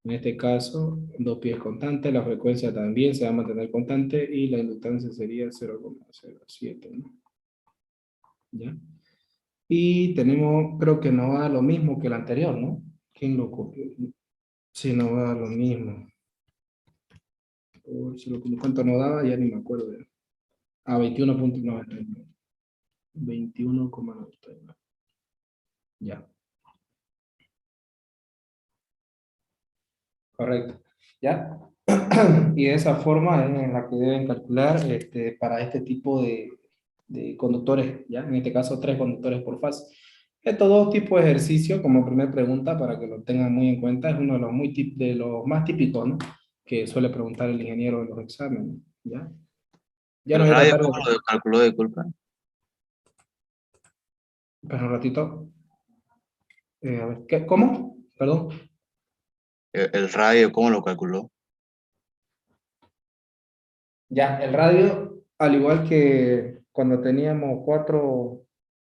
Speaker 1: En este caso, 2pi es constante, la frecuencia también se va a mantener constante y la inductancia sería 0,07, ¿no? ¿Ya? Y tenemos, creo que nos da lo mismo que el anterior, ¿no? ¿Quién lo copió? Sí, nos da lo mismo. ¿Cuánto nos daba? Ya ni me acuerdo. A 21.99. 21,99. Ya. Correcto. ¿Ya? Y de esa forma es en la que deben calcular para este tipo de conductores, ¿ya? En este caso, 3 conductores por fase. Estos dos tipos de ejercicio, como primera pregunta, para que lo tengan muy en cuenta, es uno de los, de los más típicos, ¿no? Que suele preguntar el ingeniero en los exámenes, ¿ya? Ya no
Speaker 3: ¿El
Speaker 1: voy a
Speaker 3: radio
Speaker 1: tratar de...
Speaker 3: cómo lo calculó, disculpa?
Speaker 1: Espera un ratito. A ver, ¿qué? ¿Cómo? Perdón.
Speaker 3: El radio cómo lo calculó?
Speaker 1: Ya, el radio, al igual que cuando teníamos 4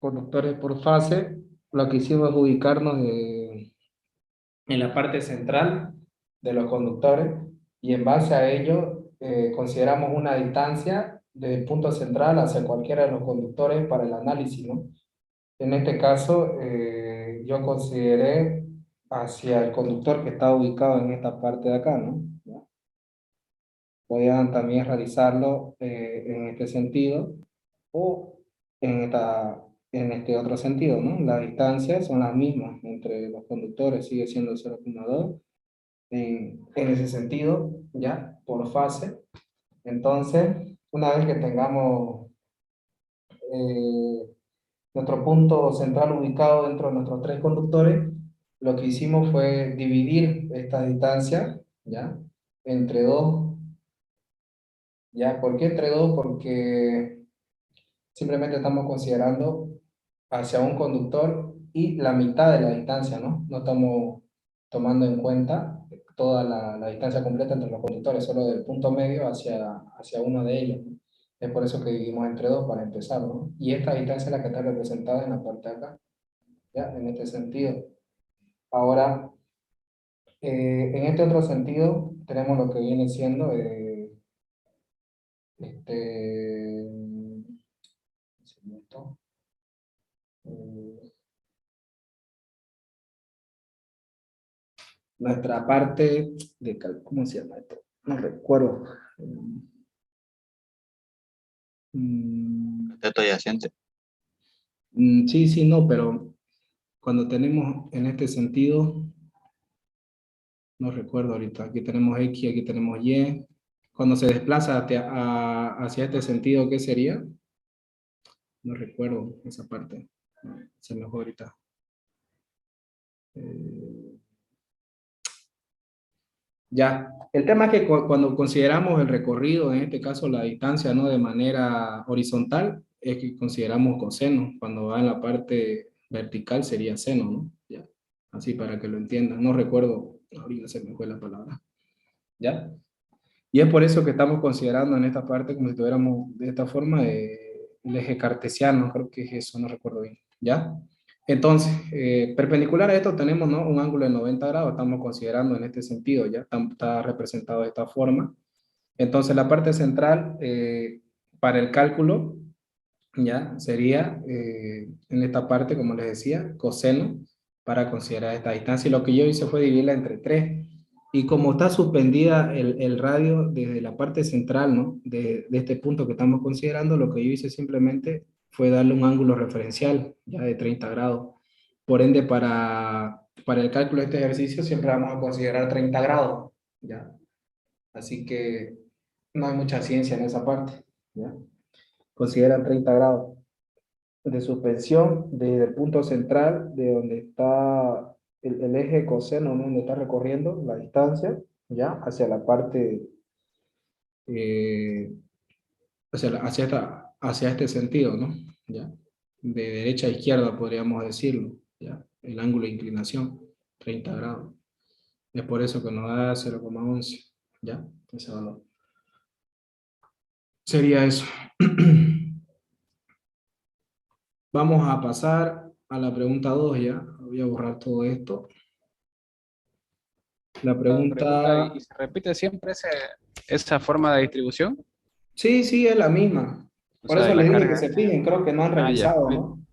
Speaker 1: conductores por fase, lo que hicimos es ubicarnos en la parte central de los conductores y en base a ello consideramos una distancia del punto central hacia cualquiera de los conductores para el análisis, ¿no? En este caso, yo consideré hacia el conductor que está ubicado en esta parte de acá, ¿no? ¿Ya? Podían también realizarlo en este sentido o en este otro sentido, ¿no? Las distancias son las mismas entre los conductores, sigue siendo 0,2 en ese sentido, ¿ya? Por fase. Entonces, una vez que tengamos nuestro punto central ubicado dentro de nuestros 3 conductores, lo que hicimos fue dividir esta distancia, ¿ya? Entre dos, ¿ya? ¿Por qué entre dos? Porque simplemente estamos considerando hacia un conductor y la mitad de la distancia, ¿no? No estamos tomando en cuenta toda la distancia completa entre los conductores, solo del punto medio hacia uno de ellos, ¿no? Es por eso que dividimos entre dos para empezar, ¿no? Y esta distancia es la que está representada en la parte de acá, ¿ya? En este sentido. Ahora, en este otro sentido, tenemos lo que viene siendo este, un segundo. Eh, nuestra parte de, ¿cómo se llama esto? No recuerdo. Mm,
Speaker 3: Teto adyacente.
Speaker 1: sí, sí, no, pero cuando tenemos en este sentido, no recuerdo ahorita, aquí tenemos X, aquí tenemos Y, cuando se desplaza hacia este sentido, ¿qué sería? No recuerdo esa parte, se me fue ahorita. Eh, Ya, el tema es que cuando consideramos el recorrido, en este caso la distancia, ¿no? De manera horizontal, es que consideramos coseno. Cuando va en la parte vertical sería seno, ¿no? Ya, así para que lo entiendan. No recuerdo, ahorita se me fue la palabra. ¿Ya? Y es por eso que estamos considerando en esta parte como si tuviéramos de esta forma el eje cartesiano, creo que es eso, no recuerdo bien. ¿Ya? Entonces, perpendicular a esto tenemos, ¿no? Un ángulo de 90 grados, estamos considerando en este sentido, ya está representado de esta forma. Entonces, la parte central para el cálculo, ya, sería en esta parte, como les decía, coseno, para considerar esta distancia. Y lo que yo hice fue dividirla entre 3. Y como está suspendida el radio desde la parte central, ¿no? De este punto que estamos considerando, lo que yo hice simplemente fue darle un ángulo referencial, ya de 30 grados. Por ende, para el cálculo de este ejercicio siempre vamos a considerar 30 grados, ¿ya? Así que no hay mucha ciencia en esa parte, ¿ya? Consideran 30 grados de suspensión desde el punto central de donde está el eje coseno, ¿no? Donde está recorriendo la distancia, ¿ya? Hacia la parte, eh, hacia este sentido, ¿no? ¿Ya? De derecha a izquierda podríamos decirlo, ¿ya? El ángulo de inclinación, 30 grados. Es por eso que nos da 0,11, ¿ya? Ese valor. Sería eso. Vamos a pasar a la pregunta 2 ya. Voy a borrar todo esto. La
Speaker 7: Pregunta,
Speaker 1: pregunta,
Speaker 7: ¿y se repite siempre esa forma de distribución?
Speaker 1: sí, sí, es la misma.
Speaker 7: O
Speaker 1: Por
Speaker 7: sea,
Speaker 1: eso
Speaker 7: de
Speaker 1: les
Speaker 7: la
Speaker 1: dije que
Speaker 7: carga.
Speaker 1: se fijen, creo que no han
Speaker 7: Ya.
Speaker 1: revisado, ¿no?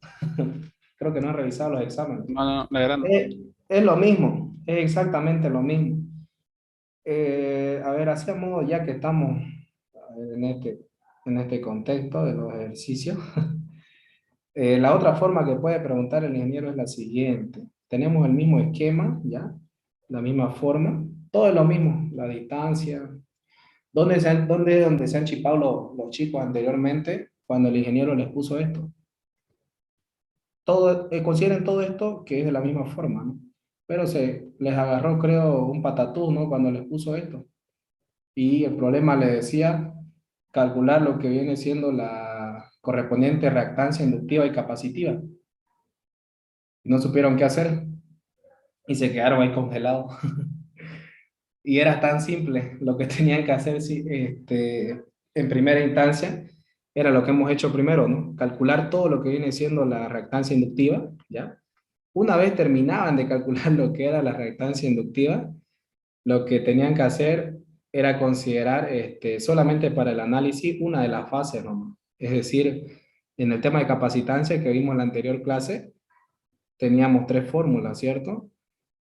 Speaker 1: Creo que no han revisado los exámenes.
Speaker 7: No, no, la verdad no.
Speaker 1: Es lo mismo, es exactamente lo mismo. A ver, hacemos, ya que estamos en este contexto de los ejercicios, la otra forma que puede preguntar el ingeniero es la siguiente. Tenemos el mismo esquema, ¿ya? La misma forma, todo es lo mismo, la distancia. ¿Dónde es donde se han chipado los chicos anteriormente cuando el ingeniero les puso esto? todo, consideren todo esto que es de la misma forma, ¿no? Pero se les agarró, creo, un patatú, ¿no? Cuando les puso esto. Y el problema le decía calcular lo que viene siendo la correspondiente reactancia inductiva y capacitiva. No supieron qué hacer y se quedaron ahí congelados. Y era tan simple lo que tenían que hacer en primera instancia, era lo que hemos hecho primero, ¿no? Calcular todo lo que viene siendo la reactancia inductiva, ¿ya? Una vez terminaban de calcular lo que era la reactancia inductiva, lo que tenían que hacer era considerar solamente para el análisis una de las fases, ¿no? Es decir, en el tema de capacitancia que vimos en la anterior clase, teníamos tres fórmulas, ¿cierto?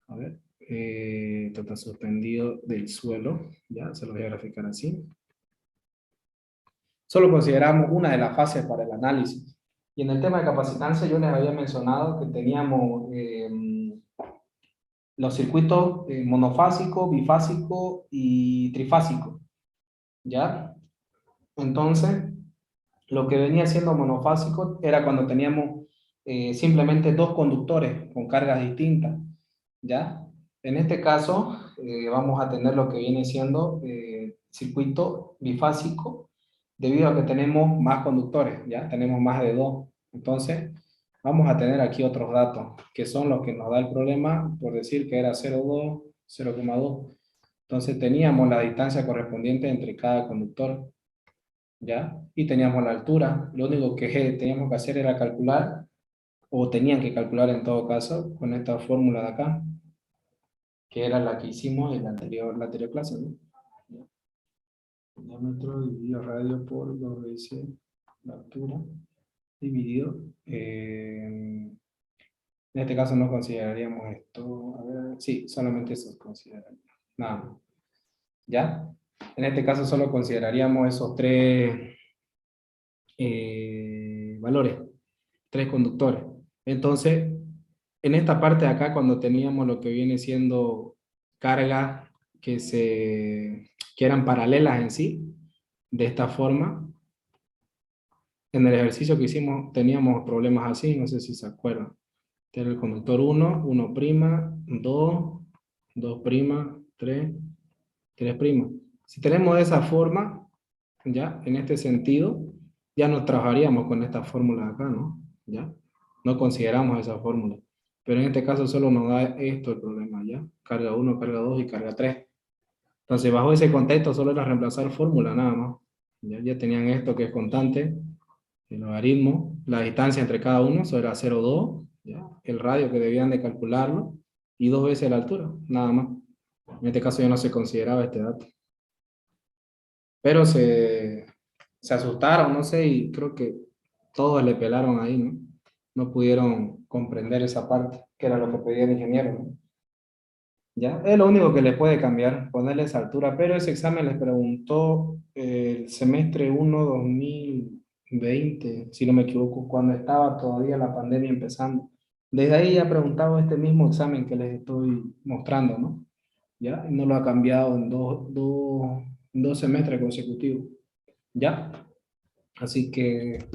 Speaker 1: A ver, esto está suspendido del suelo, ya, se lo voy a graficar así. Solo consideramos una de las fases para el análisis. Y en el tema de capacitancia yo les había mencionado que teníamos los circuitos monofásico, bifásico y trifásico, ¿ya? Entonces, lo que venía siendo monofásico era cuando teníamos simplemente dos conductores con cargas distintas, ¿ya? En este caso, vamos a tener lo que viene siendo circuito bifásico, debido a que tenemos más conductores, ¿ya? Tenemos más de dos. Entonces, vamos a tener aquí otros datos, que son los que nos da el problema, por decir que era 0,2, 0,2. Entonces, teníamos la distancia correspondiente entre cada conductor, ¿ya? Y teníamos la altura. Lo único que teníamos que hacer era calcular, o tenían que calcular en todo caso, con esta fórmula de acá, que era la que hicimos en la anterior clase, ¿no? Diámetro dividido radio por 2 veces la altura, dividido. En este caso no consideraríamos esto, a ver, sí, solamente eso consideraríamos, nada más. ¿Ya? En este caso solo consideraríamos esos tres valores, tres conductores. Entonces, en esta parte de acá, cuando teníamos lo que viene siendo cargas que eran paralelas en sí, de esta forma, en el ejercicio que hicimos teníamos problemas así, no sé si se acuerdan. Este era el conductor 1, 1', 2, 2', 3, 3'. Si tenemos esa forma, ya, en este sentido, ya no trabajaríamos con esta fórmula de acá, ¿no? ¿Ya? No consideramos esa fórmula. Pero en este caso solo nos da esto el problema, ¿ya? Carga 1, carga 2 y carga 3. Entonces, bajo ese contexto, solo era reemplazar fórmula nada más. Ya tenían esto que es constante, el logaritmo, la distancia entre cada uno, eso era 0,2, ¿ya? El radio que debían de calcularlo, y 2 veces la altura, nada más. En este caso ya no se consideraba este dato. Pero se asustaron, no sé, y creo que todos le pelaron ahí, ¿no? No pudieron comprender esa parte, que era lo que pedía el ingeniero, ¿no? ¿Ya? Es lo único que le puede cambiar, ponerle esa altura, pero ese examen les preguntó el semestre 1 2020, si no me equivoco, cuando estaba todavía la pandemia empezando. Desde ahí ya ha preguntado este mismo examen que les estoy mostrando, ¿no? ¿Ya? Y no lo ha cambiado en dos semestres consecutivos, ¿ya? Así que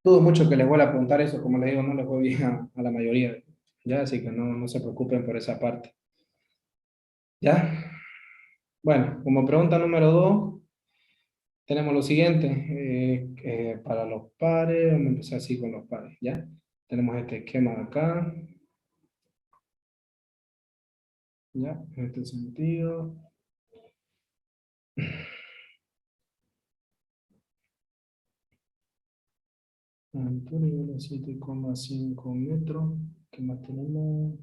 Speaker 1: dudo mucho que les vuelva a preguntar eso, como les digo, no les fue bien a la mayoría, ¿ya? Así que no se preocupen por esa parte. ¿Ya? Bueno, como pregunta número 2, tenemos lo siguiente. Para los pares, vamos a empezar así con los pares, ¿ya? Tenemos este esquema de acá. ¿Ya? En este sentido. Altura igual a 7,5 metros. ¿Qué más tenemos?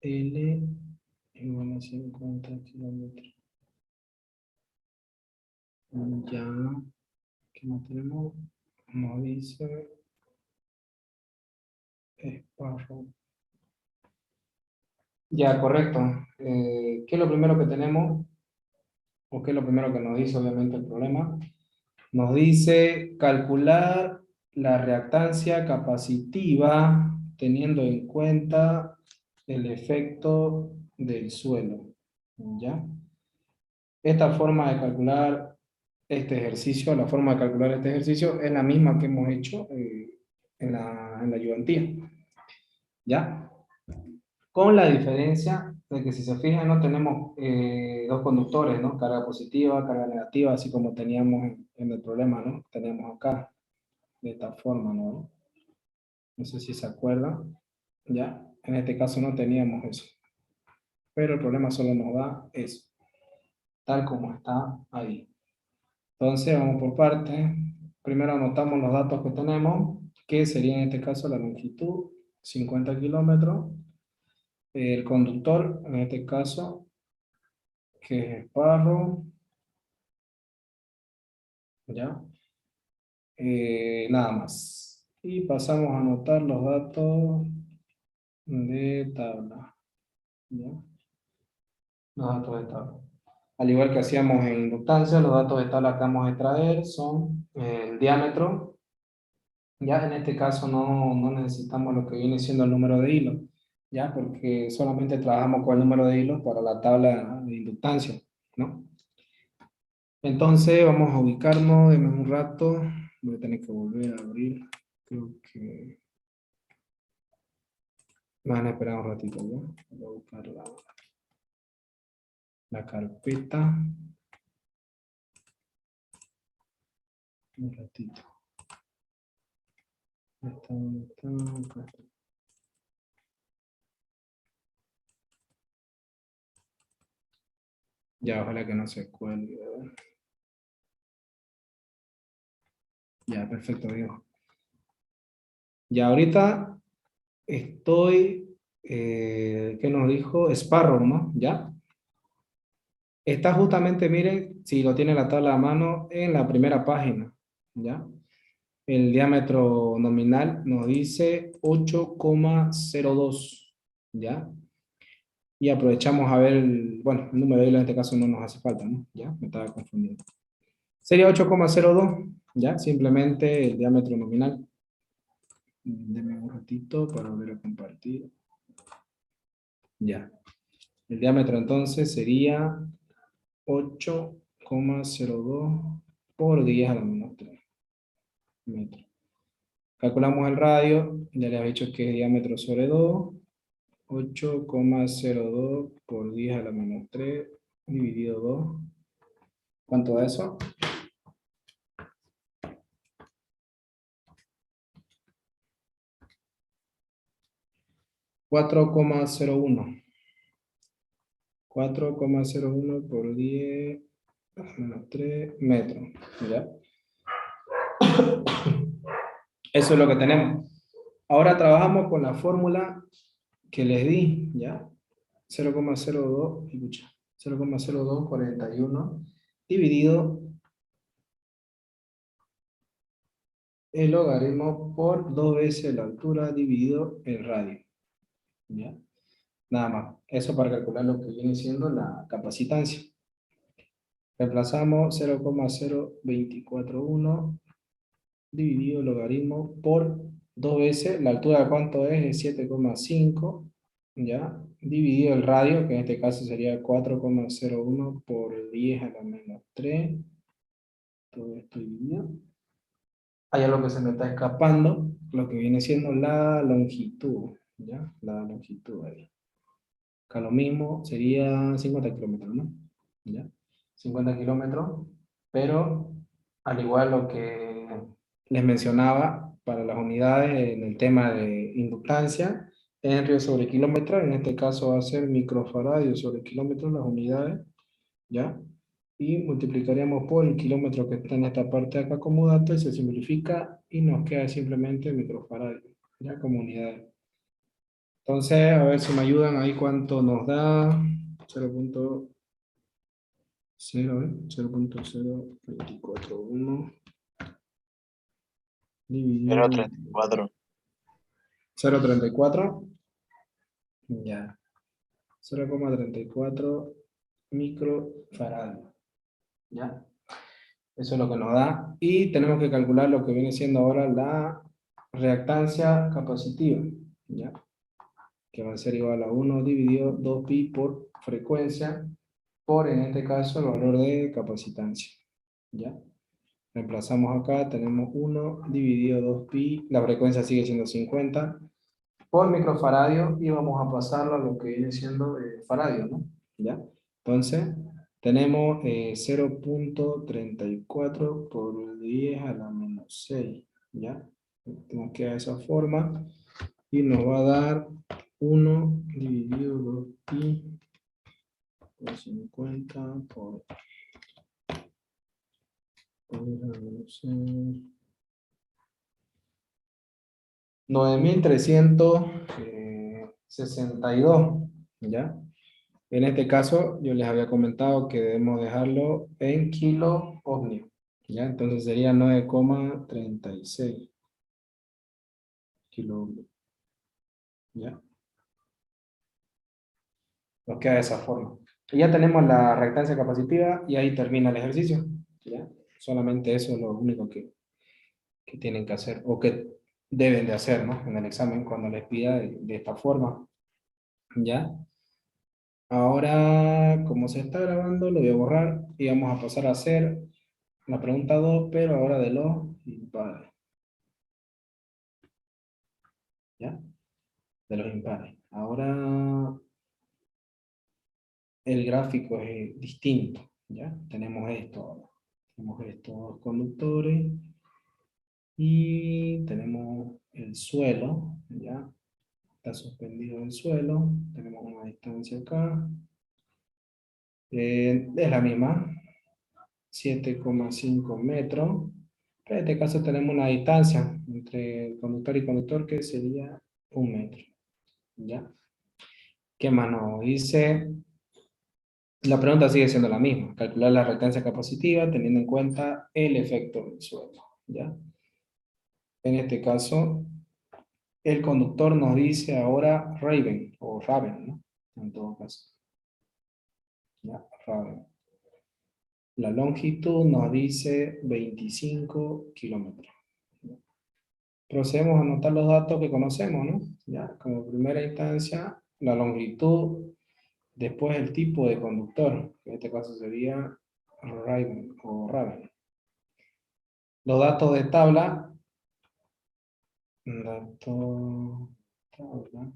Speaker 1: L igual a 50 kilómetros. Ya. ¿Qué más tenemos? Nos dice Sparrow. Ya, correcto. ¿Qué es lo primero que tenemos? ¿O qué es lo primero que nos dice obviamente el problema? Nos dice calcular la reactancia capacitiva teniendo en cuenta el efecto del suelo. ¿Ya? Esta forma de calcular este ejercicio, la forma de calcular este ejercicio es la misma que hemos hecho en la ayudantía. ¿Ya? Con la diferencia de que si se fijan no tenemos dos conductores, ¿no? Carga positiva, carga negativa, así como teníamos en el problema, ¿no? Teníamos acá, de esta forma, ¿no? No sé si se acuerdan, ¿ya? En este caso no teníamos eso. Pero el problema solo nos da eso, tal como está ahí. Entonces vamos por partes. Primero anotamos los datos que tenemos, que sería en este caso la longitud, 50 kilómetros. El conductor, en este caso, que es Esparro, ¿ya? Nada más. Y pasamos a anotar los datos de tabla, ¿ya? Los datos de tabla. Al igual que hacíamos en inductancia, los datos de tabla que vamos a extraer son el diámetro. Ya en este caso no necesitamos lo que viene siendo el número de hilos, ¿ya? Porque solamente trabajamos con el número de hilos para la tabla de inductancia, ¿no? Entonces vamos a ubicarnos, denme un rato, voy a tener que volver a abrir, creo que... Me van a esperar un ratito, ¿no? Voy a buscar la carpeta. Un ratito. Acá está. Ya, ojalá que no se cuelgue. Ya, perfecto, Diego. Ya, ahorita estoy, ¿qué nos dijo? Sparrow, ¿no? ¿Ya? Está justamente, miren, si lo tiene la tabla a mano, en la primera página, ¿ya? El diámetro nominal nos dice 8,02, ¿ya? Y aprovechamos a ver, bueno, el número de hilo en este caso no nos hace falta, ¿no? ¿Ya? Me estaba confundiendo. Sería 8,02, ¿ya? Simplemente el diámetro nominal. Denme un ratito para volver a compartir. Ya. El diámetro entonces sería 8,02 por 10 a la menos 3 metros. Calculamos el radio, ya les había dicho que es diámetro sobre 2, 8,02 por 10 a la menos 3 dividido 2. ¿Cuánto da eso? 4,01. 4,01 por 10 a la menos 3 metros. ¿Ya? Eso es lo que tenemos. Ahora trabajamos con la fórmula que les di, ¿ya? 0,02, escucha, 0,0241 dividido el logaritmo por 2 veces la altura dividido el radio, ¿ya? Nada más. Eso para calcular lo que viene siendo la capacitancia. Reemplazamos 0,0241 dividido el logaritmo por 2 veces, la altura de cuánto es 7,5, ¿ya? Dividido el radio, que en este caso sería 4,01 por 10 a la menos 3, todo esto dividido. Hay algo que se me está escapando, lo que viene siendo la longitud, ¿ya? La longitud ahí. Acá lo mismo, sería 50 kilómetros, ¿no? ¿Ya? 50 kilómetros, pero al igual lo que les mencionaba para las unidades en el tema de inductancia, henrio sobre kilómetro, en este caso va a ser microfaradios sobre kilómetros las unidades, ¿ya? Y multiplicaríamos por el kilómetro que está en esta parte de acá como dato y se simplifica y nos queda simplemente microfaradios, ¿ya? Como unidades. Entonces, a ver si me ayudan ahí cuánto nos da 0,0241 dividido
Speaker 3: 0,34.
Speaker 1: 0,34, ya, 0,34 microfaradios, ya, eso es lo que nos da, y tenemos que calcular lo que viene siendo ahora la reactancia capacitiva, ya, que va a ser igual a 1 dividido 2pi por frecuencia, por en este caso el valor de capacitancia, ya. Reemplazamos acá, tenemos 1 dividido 2pi, la frecuencia sigue siendo 50 por microfaradio y vamos a pasarlo a lo que viene siendo faradio, ¿no? ¿Ya? Entonces, tenemos 0.34 por 10 a la menos 6, ¿ya? Nos queda de esa forma y nos va a dar 1 dividido 2pi por 50 por 10 a la menos 6. 9.362, ¿ya? En este caso, yo les había comentado que debemos dejarlo en kilo ohmio, ¿ya? Entonces sería 9,36 kilo ohmio, ¿ya? Nos queda de esa forma. Y ya tenemos la reactancia capacitiva y ahí termina el ejercicio, ¿ya? Solamente eso es lo único que tienen que hacer, o que deben de hacer, ¿no? En el examen, cuando les pida de esta forma, ¿ya? Ahora, como se está grabando, lo voy a borrar y vamos a pasar a hacer la pregunta 2, pero ahora de los impares. ¿Ya? De los impares. Ahora el gráfico es distinto, ¿ya? Tenemos esto ahora. Tenemos estos conductores y tenemos el suelo, ¿ya? Está suspendido el suelo. Tenemos una distancia acá. Es la misma, 7,5 metros. Pero en este caso tenemos una distancia entre conductor y conductor que sería 1 metro. ¿Ya? ¿Qué más nos dice? La pregunta sigue siendo la misma. Calcular la reactancia capacitiva teniendo en cuenta el efecto del suelo. ¿Ya? En este caso, el conductor nos dice ahora Raven, o Raven, ¿no? En todo caso. ¿Ya? Raven. La longitud nos dice 25 kilómetros. Procedemos a anotar los datos que conocemos, ¿no? Ya, como primera instancia, la longitud, después el tipo de conductor, que en este caso sería Raven o Raven. Los datos de tabla, tabla.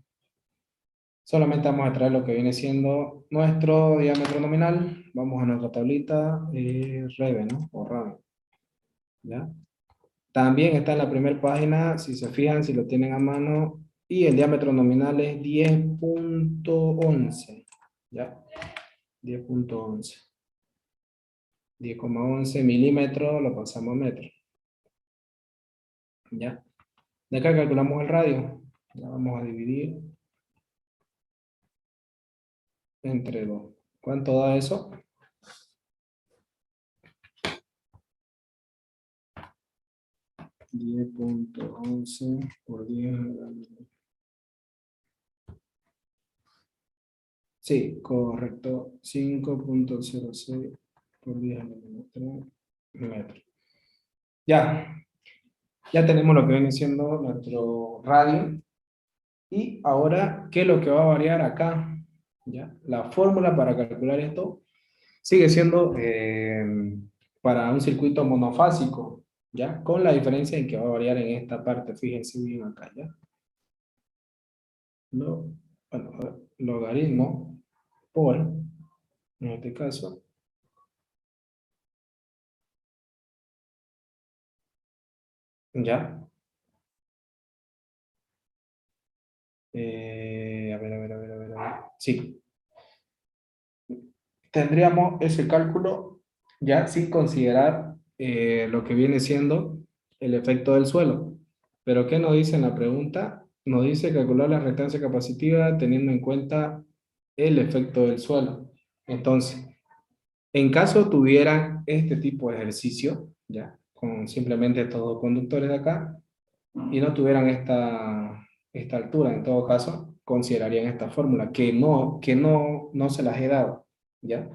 Speaker 1: Solamente vamos a traer lo que viene siendo nuestro diámetro nominal. Vamos a nuestra tablita, Raven, ¿no? O Raven. ¿Ya? También está en la primera página, si se fijan, si lo tienen a mano, y el diámetro nominal es 10.11, ¿ya? 10.11. 10,11 milímetros lo pasamos a metro, ¿ya? De acá calculamos el radio, ya vamos a dividir entre 2. ¿Cuánto da eso? $10.11 por 10. Sí, correcto. 5.06 por 10 a la menos 3 metros. Ya tenemos lo que viene siendo nuestro radio. Y ahora, ¿qué es lo que va a variar acá? ¿Ya? La fórmula para calcular esto sigue siendo para un circuito monofásico, ¿ya? Con la diferencia en que va a variar en esta parte, fíjense bien acá, ¿ya? Bueno, logaritmo por, en este caso, ¿ya? A ver. Sí. Tendríamos ese cálculo ya sin considerar lo que viene siendo el efecto del suelo. Pero ¿qué nos dice en la pregunta? Nos dice calcular la reactancia capacitiva teniendo en cuenta el efecto del suelo. Entonces, en caso tuvieran este tipo de ejercicio, ya, con simplemente estos dos conductores de acá, y no tuvieran esta altura, en todo caso, considerarían esta fórmula, que no se las he dado, ¿ya?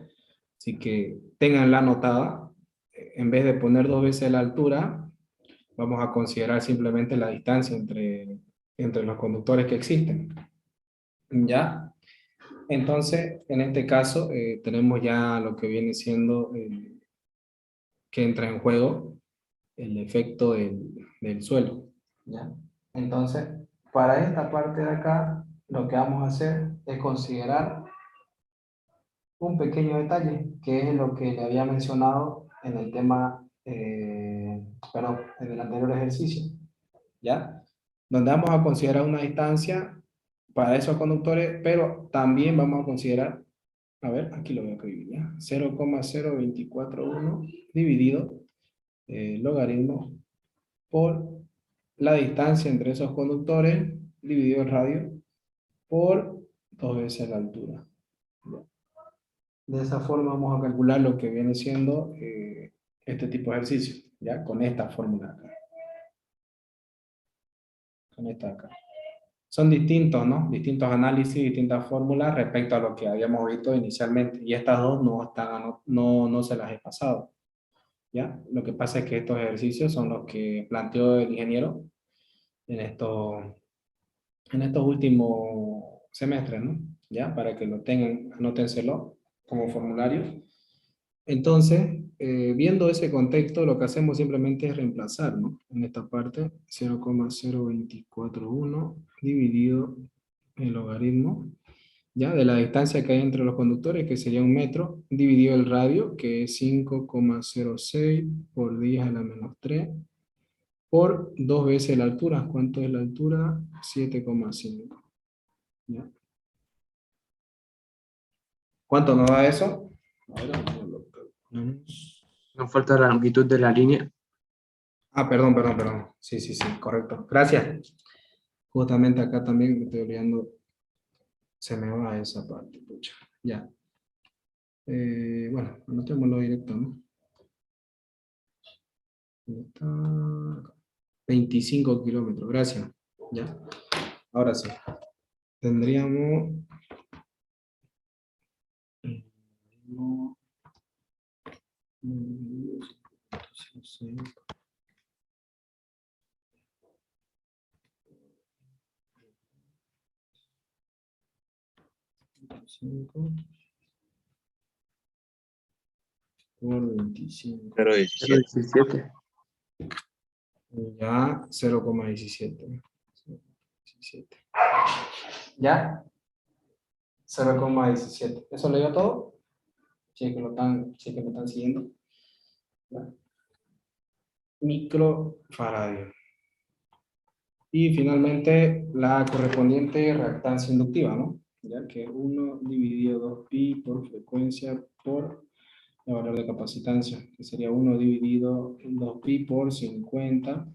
Speaker 1: Así que tenganla anotada, en vez de poner 2 veces la altura, vamos a considerar simplemente la distancia entre los conductores que existen, ¿ya? Entonces, en este caso, tenemos ya lo que viene siendo que entra en juego el efecto del suelo, ¿ya? Entonces, para esta parte de acá, lo que vamos a hacer es considerar un pequeño detalle, que es lo que le había mencionado en el tema, perdón, en el anterior ejercicio, ¿ya? Donde vamos a considerar una distancia para esos conductores, pero también vamos a considerar, a ver, aquí lo voy a escribir, ¿ya? 0,0241 dividido logaritmo por la distancia entre esos conductores dividido el radio por 2 veces la altura. De esa forma vamos a calcular lo que viene siendo este tipo de ejercicio, ¿ya? Con esta fórmula acá. Con esta acá. Son distintos, ¿no? Distintos análisis, distintas fórmulas respecto a lo que habíamos visto inicialmente. Y estas dos no se las he pasado, ¿ya? Lo que pasa es que estos ejercicios son los que planteó el ingeniero en estos últimos semestres, ¿no? ¿Ya? Para que lo tengan, anótenselo como formulario. Entonces, viendo ese contexto, lo que hacemos simplemente es reemplazar, ¿no? En esta parte, 0,0241 dividido el logaritmo, ¿ya? De la distancia que hay entre los conductores, que sería 1 metro, dividido el radio, que es 5,06 por 10 a la menos 3, por 2 veces la altura. ¿Cuánto es la altura? 7,5. ¿Ya? ¿Cuánto nos da eso? Ahora lo calculamos.
Speaker 8: Nos falta la longitud de la línea.
Speaker 1: Ah, perdón. Sí, correcto. Gracias. Justamente acá también me estoy olvidando. Se me va esa parte, pucha. Ya. Bueno, anotémoslo directo, ¿no? ¿Dónde está? 25 kilómetros, gracias. Ya. Ahora sí. Tendríamos... No, 5 por 25.
Speaker 3: 0,17.
Speaker 8: 17.
Speaker 1: Ya 0,17. ¿Ya? 0,17. ¿Eso le dio todo? Si es que me están siguiendo. ¿Ya? Microfaradio. Y finalmente la correspondiente reactancia inductiva, ¿no? Ya que 1 dividido 2pi por frecuencia por el valor de capacitancia, que sería 1 dividido 2pi por 50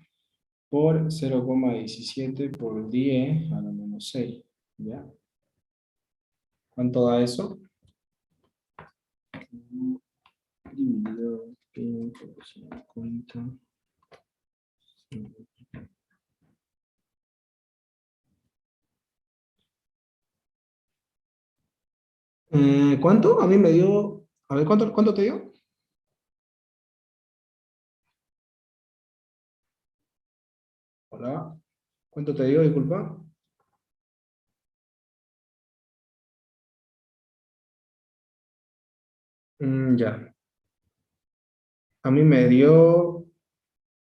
Speaker 1: por 0,17 por 10 a la menos 6, ¿ya? ¿Cuánto da eso? 1 dividido pi por 50. ¿Cuánto? A mí me dio... A ver, ¿cuánto te dio? Hola. ¿Cuánto te dio? Disculpa. Ya. A mí me dio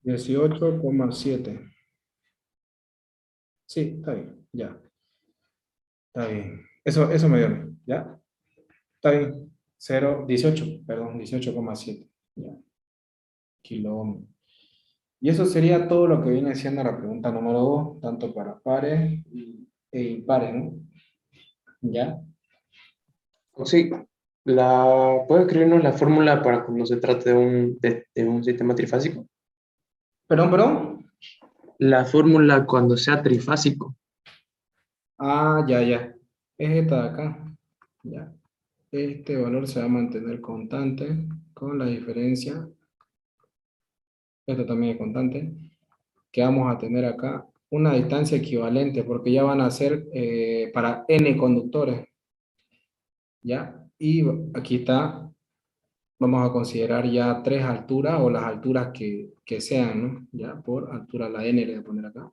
Speaker 1: 18,7. Sí, está bien, ya. Está bien. Eso me dio, a mí, ¿ya? Está bien. 18, perdón, 18,7. Ya. Kilómetros. Y eso sería todo lo que viene siendo la pregunta número 2, tanto para pares e impares, ¿no? ¿Ya?
Speaker 8: Sí, ¿puede escribirnos la fórmula para cuando se trate de un sistema trifásico?
Speaker 1: Perdón.
Speaker 8: La fórmula cuando sea trifásico.
Speaker 1: Ah, ya. Es esta de acá. Ya. Este valor se va a mantener constante con la diferencia. Esto también es constante. Que vamos a tener acá una distancia equivalente, porque ya van a ser para n conductores. ¿Ya? Y aquí está, vamos a considerar ya 3 alturas o las alturas que sean, ¿no? Ya, por altura, la n le voy a poner acá.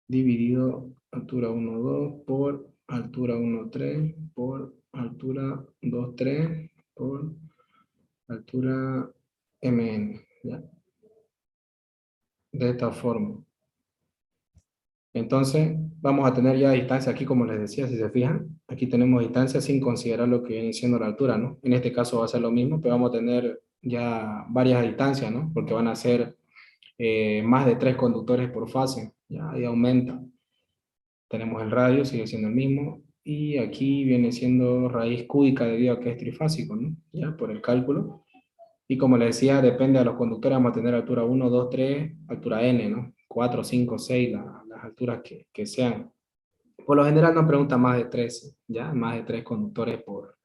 Speaker 1: Dividido altura 1, 2 por altura 1, 3 por altura 2, 3 por altura mn, ¿ya? de esta forma. Entonces, vamos a tener ya distancia aquí, como les decía, si se fijan, aquí tenemos distancia sin considerar lo que viene siendo la altura, ¿no? En este caso va a ser lo mismo, pero vamos a tener ya varias distancias, ¿no? Porque van a ser más de 3 conductores por fase, ya ahí aumenta. Tenemos el radio, sigue siendo el mismo, y aquí viene siendo raíz cúbica debido a que es trifásico, ¿no? Ya, por el cálculo. Y como les decía, depende de los conductores, vamos a tener altura 1, 2, 3, altura n, ¿no? 4, 5, 6, las alturas que sean. Por lo general no pregunta más de 13, ¿ya? Más de 3 conductores por,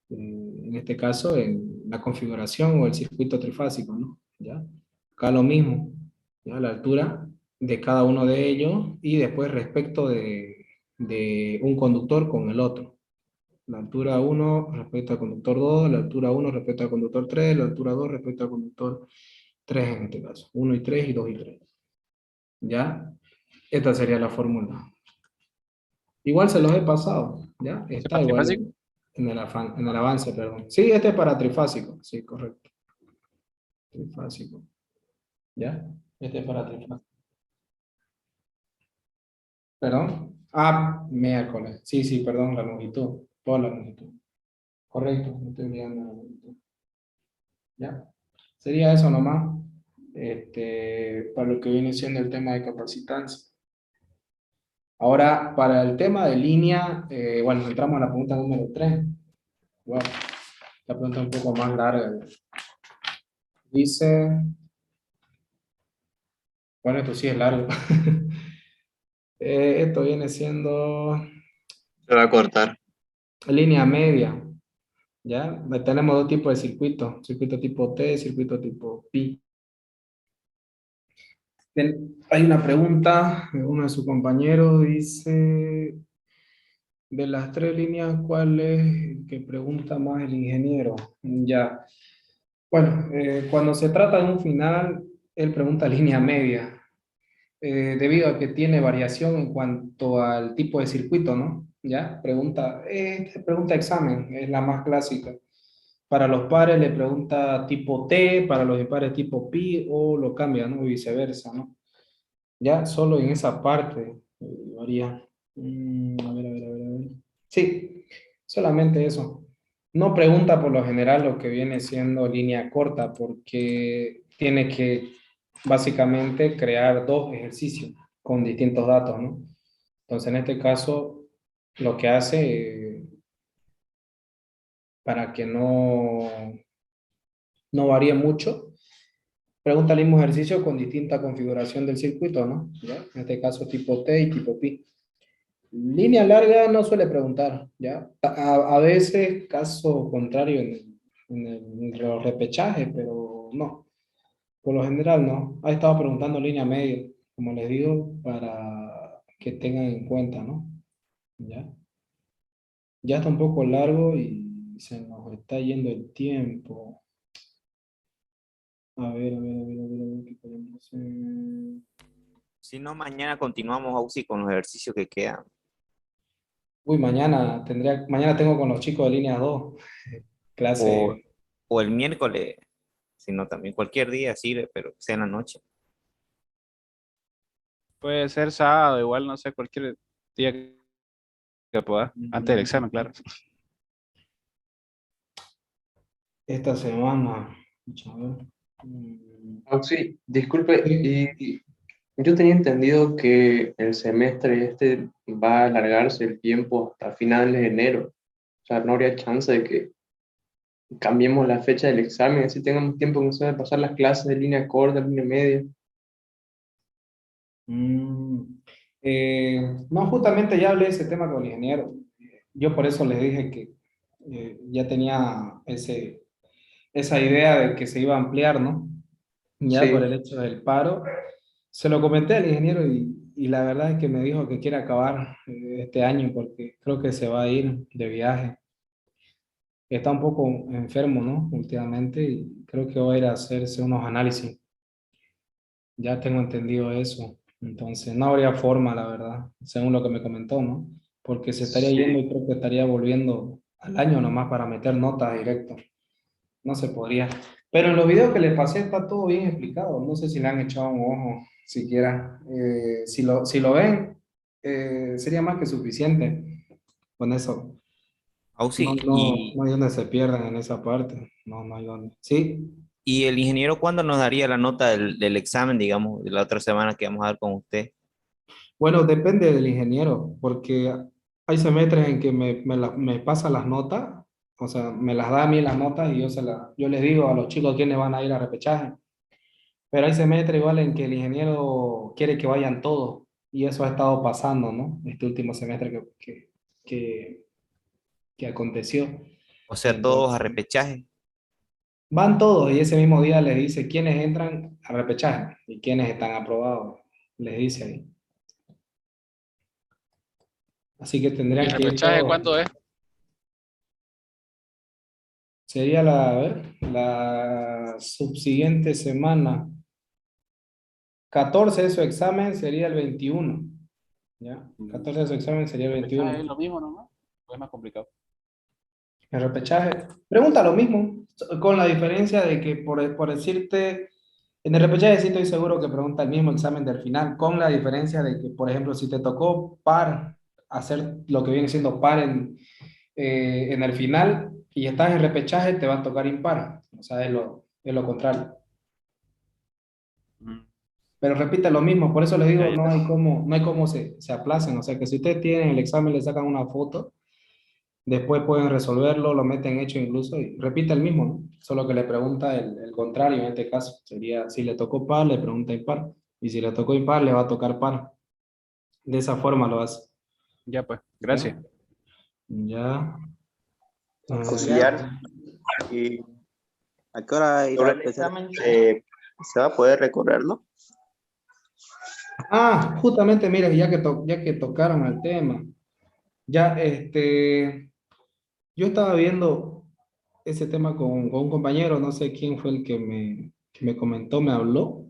Speaker 1: en este caso, en la configuración o el circuito trifásico, ¿no? ¿Ya? Acá lo mismo, ¿ya? La altura de cada uno de ellos y después respecto de un conductor con el otro. La altura 1 respecto al conductor 2, la altura 1 respecto al conductor 3, la altura 2 respecto al conductor 3 en este caso. 1 y 3 y 2 y 3. ¿Ya? Esta sería la fórmula. Igual se los he pasado, ¿ya?
Speaker 7: ¿Es
Speaker 1: Está
Speaker 7: para
Speaker 1: igual
Speaker 7: trifásico?
Speaker 1: en el avance, perdón. Sí, este es para trifásico, sí, correcto. Trifásico, ¿ya? Este es para trifásico. ¿Perdón? Ah, miércoles. Sí, sí, perdón, la longitud. Toda la longitud. Correcto, no estoy mirando la longitud. ¿Ya? Sería eso nomás, para lo que viene siendo el tema de capacitancia. Ahora, para el tema de línea, bueno, entramos a la pregunta número 3. Wow, la pregunta un poco más larga. Dice, bueno, esto sí es largo. Esto viene siendo
Speaker 3: Se va a cortar.
Speaker 1: línea media, ¿ya? Tenemos dos tipos de circuitos, circuito tipo T, circuito tipo Pi. Hay una pregunta de uno de sus compañeros, dice, de las 3 líneas, ¿cuál es el que pregunta más el ingeniero? Ya. Bueno, cuando se trata de un final, él pregunta línea media, debido a que tiene variación en cuanto al tipo de circuito, ¿no? Ya, pregunta examen, es la más clásica. Para los pares le pregunta tipo T, para los impares tipo pi, o lo cambia, ¿no? Viceversa, ¿no? Ya, solo en esa parte varía. A ver. Sí, solamente eso. No pregunta por lo general lo que viene siendo línea corta, porque tiene que básicamente crear dos ejercicios con distintos datos, ¿no? Entonces, en este caso, lo que hace, para que no varíe mucho, pregunta el mismo ejercicio con distinta configuración del circuito, ¿no? ¿Ya? En este caso, tipo T y tipo Pi. Línea larga no suele preguntar, ¿ya? A veces, caso contrario en los repechajes, pero no. Por lo general, no. Ha estado preguntando línea media, como les digo, para que tengan en cuenta, ¿no? ¿Ya? Ya está un poco largo y se nos está yendo el tiempo. A ver, ¿qué podemos hacer?
Speaker 9: Si no, mañana continuamos, Auxi, con los ejercicios que quedan.
Speaker 1: Uy, mañana tengo con los chicos de línea 2
Speaker 9: O,
Speaker 1: clase.
Speaker 9: o el miércoles, si no, también cualquier día sirve, pero que sea en la noche.
Speaker 7: Puede ser sábado, igual, no sé, cualquier día que pueda. Antes del examen, claro.
Speaker 1: Esta semana. A ver. Mm,
Speaker 8: Ah, sí, disculpe,
Speaker 1: sí.
Speaker 8: y yo tenía entendido que el semestre este va a alargarse el tiempo hasta finales de enero. O sea, no habría chance de que cambiemos la fecha del examen, así tengamos tiempo, no sé, de pasar las clases de línea corta, línea media.
Speaker 1: Mm, no, justamente ya hablé de ese tema con el ingeniero. Yo por eso les dije que ya tenía esa idea de que se iba a ampliar, ¿no? Ya por el
Speaker 8: Sí,
Speaker 1: hecho del paro. Se lo comenté al ingeniero y la verdad es que me dijo que quiere acabar este año porque creo que se va a ir de viaje. Está un poco enfermo, ¿no? Últimamente y creo que va a ir a hacerse unos análisis. Ya tengo entendido eso. Entonces, no habría forma, la verdad, según lo que me comentó, ¿no? Porque se estaría yendo
Speaker 8: sí.
Speaker 1: y creo que estaría volviendo al año nomás para meter notas directo. No se podría. Pero en los videos que les pasé está todo bien explicado. No sé si le han echado un ojo siquiera. Si lo ven, sería más que suficiente con eso. No,
Speaker 9: Auxi,
Speaker 1: no, no hay donde se pierdan en esa parte. No, no hay donde. Sí.
Speaker 9: y el ingeniero cuándo nos daría la nota del examen, digamos, de la otra semana que vamos a dar con usted?
Speaker 1: Bueno, depende del ingeniero, porque hay semestres en que me pasa las notas, o sea, me las da a mí las notas y yo les digo a los chicos quiénes van a ir a repechaje. Pero hay semestres igual en que el ingeniero quiere que vayan todos, y eso ha estado pasando, ¿no? Este último semestre que, que aconteció.
Speaker 9: O sea, todos a
Speaker 1: Entonces,
Speaker 9: repechaje.
Speaker 1: van todos y ese mismo día les dice quiénes entran a repechaje y quiénes están aprobados, les dice ahí. Así que
Speaker 7: ¿Y el
Speaker 1: tendrían que ir
Speaker 7: repechaje
Speaker 1: todos.
Speaker 7: cuándo es?
Speaker 1: Sería a ver, la subsiguiente semana. 14 de su examen sería el 21. ¿Ya? 14 de su examen sería el
Speaker 7: ¿El repechaje es
Speaker 1: 21.
Speaker 7: lo mismo nomás? ¿O es más complicado?
Speaker 1: El repechaje. Pregunta lo mismo, con la diferencia de que, por decirte, en el repechaje sí estoy seguro que pregunta el mismo examen del final, con la diferencia de que, por ejemplo, si te tocó par, hacer lo que viene siendo par en el final y estás en repechaje, te va a tocar impar. O sea, es lo contrario.
Speaker 7: Mm,
Speaker 1: Pero repite lo mismo, por eso les
Speaker 7: ya,
Speaker 1: digo,
Speaker 7: ya.
Speaker 1: no hay cómo se aplacen. O sea, que si ustedes tienen el examen, le sacan una foto, después pueden resolverlo, lo meten hecho incluso y repite el mismo, ¿no? Solo que le pregunta el contrario en este caso. Sería, si le tocó par, le pregunta impar. Y si le tocó impar, le va a tocar par. De esa forma lo hace.
Speaker 7: Ya pues,
Speaker 1: ¿Ya?
Speaker 7: gracias.
Speaker 1: Ya.
Speaker 3: Auxiliar.
Speaker 1: Ah,
Speaker 3: ¿Y a qué hora irá
Speaker 8: Sobre
Speaker 3: a
Speaker 8: el
Speaker 3: empezar?
Speaker 8: examen,
Speaker 3: ¿Se va a poder recorrerlo?
Speaker 1: justamente, mira, ya que tocaron el tema, ya, yo estaba viendo ese tema con un compañero, no sé quién fue el que me comentó, me habló.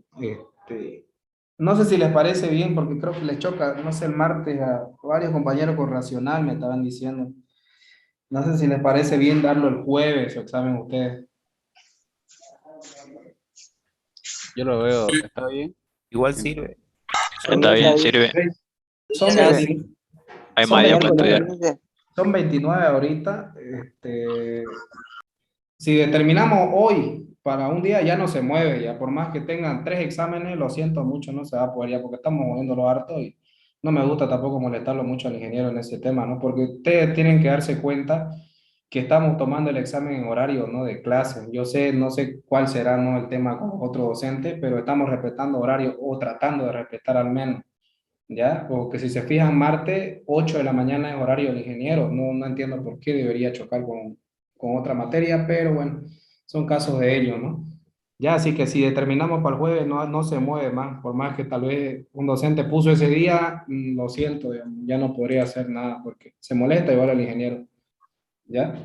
Speaker 1: No sé si les parece bien, porque creo que les choca, no sé, el martes a varios compañeros con Racional me estaban diciendo. No sé si les parece bien darlo el jueves, su examen a ustedes.
Speaker 7: Yo lo veo, ¿está bien?
Speaker 9: Igual sirve.
Speaker 1: Son,
Speaker 6: Está bien, sirve.
Speaker 1: son,
Speaker 8: Sirve.
Speaker 1: 20
Speaker 6: Hay
Speaker 1: son
Speaker 6: más días para estudiar.
Speaker 1: 29, son 29 ahorita. Si determinamos hoy para un día, ya no se mueve, ya por más que tengan 3 exámenes, lo siento mucho, no se va a poder ya, porque estamos moviéndolo harto y no me gusta tampoco molestarlo mucho al ingeniero en ese tema, ¿no? Porque ustedes tienen que darse cuenta que estamos tomando el examen en horario, ¿no? De clase. Yo sé, no sé cuál será, ¿no? El tema con otro docente, pero estamos respetando horario o tratando de respetar al menos, ¿ya? Porque si se fijan, martes, 8 de la mañana es horario del ingeniero. No entiendo por qué debería chocar con otra materia, pero bueno, son casos de ello, ¿no? Ya, así que si determinamos para el jueves, no se mueve más, por más que tal vez un docente puso ese día, lo siento, digamos, ya no podría hacer nada porque se molesta igual el ingeniero, ¿ya?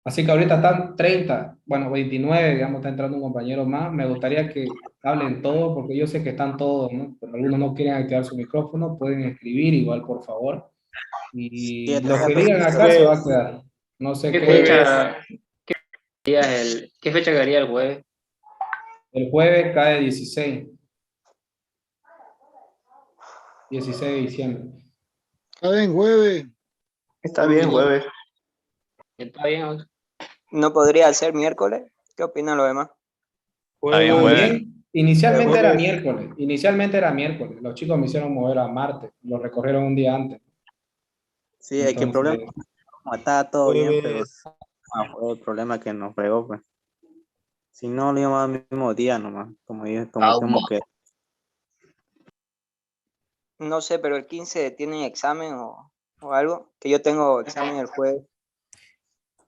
Speaker 1: Así que ahorita están 30, bueno, 29, digamos, está entrando un compañero más. Me gustaría que hablen todos, porque yo sé que están todos, ¿no? Pero algunos no quieren activar su micrófono, pueden escribir igual, por favor.
Speaker 3: Sí,
Speaker 1: Y lo
Speaker 3: tenía
Speaker 1: que digan
Speaker 3: permiso.
Speaker 1: acá se va a quedar. No sé
Speaker 8: ¿qué
Speaker 1: qué.
Speaker 8: fecha, qué fecha quedaría el jueves?
Speaker 1: El jueves cae 16 de diciembre.
Speaker 4: Está bien, jueves.
Speaker 3: Está bien, jueves.
Speaker 8: ¿Está bien?
Speaker 10: ¿No podría ser miércoles? ¿Qué opinan los demás?
Speaker 6: Está bien, jueves.
Speaker 1: También, inicialmente era
Speaker 4: Jueves.
Speaker 1: miércoles. Inicialmente era miércoles. Los chicos me hicieron mover a martes. Lo recorrieron un día antes.
Speaker 3: Sí, hay que el problema,
Speaker 1: Entonces,
Speaker 3: como estaba todo bien, pero
Speaker 4: Jueves.
Speaker 3: fue el problema que nos fregó, pues. Si no, lo íbamos al mismo día nomás, como dije, como que
Speaker 10: No sé, pero el 15 tienen examen o algo, que yo tengo examen el jueves.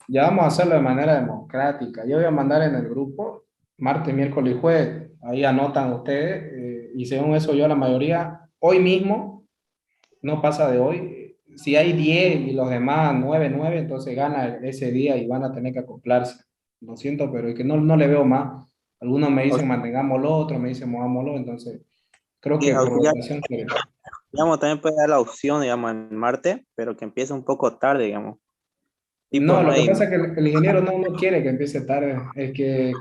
Speaker 1: ya vamos a hacerlo de manera democrática. Yo voy a mandar en el grupo martes, miércoles y jueves. Ahí anotan ustedes. Y según eso, yo la mayoría, hoy mismo, no pasa de hoy. Si hay 10 y los demás 9, entonces gana ese día y van a tener que acoplarse. Lo siento, pero es que no le veo más. Algunos me dicen mantengámoslo, otros me dicen movámoslo. Entonces, creo
Speaker 3: sí,
Speaker 1: que por
Speaker 3: auxiliar,
Speaker 1: votación se...
Speaker 3: digamos, también puede dar la opción, digamos, en Marte, pero que empiece un poco tarde, digamos.
Speaker 9: Tipo
Speaker 1: No, lo que
Speaker 9: 9.
Speaker 1: pasa es que el ingeniero no quiere que empiece tarde. Es que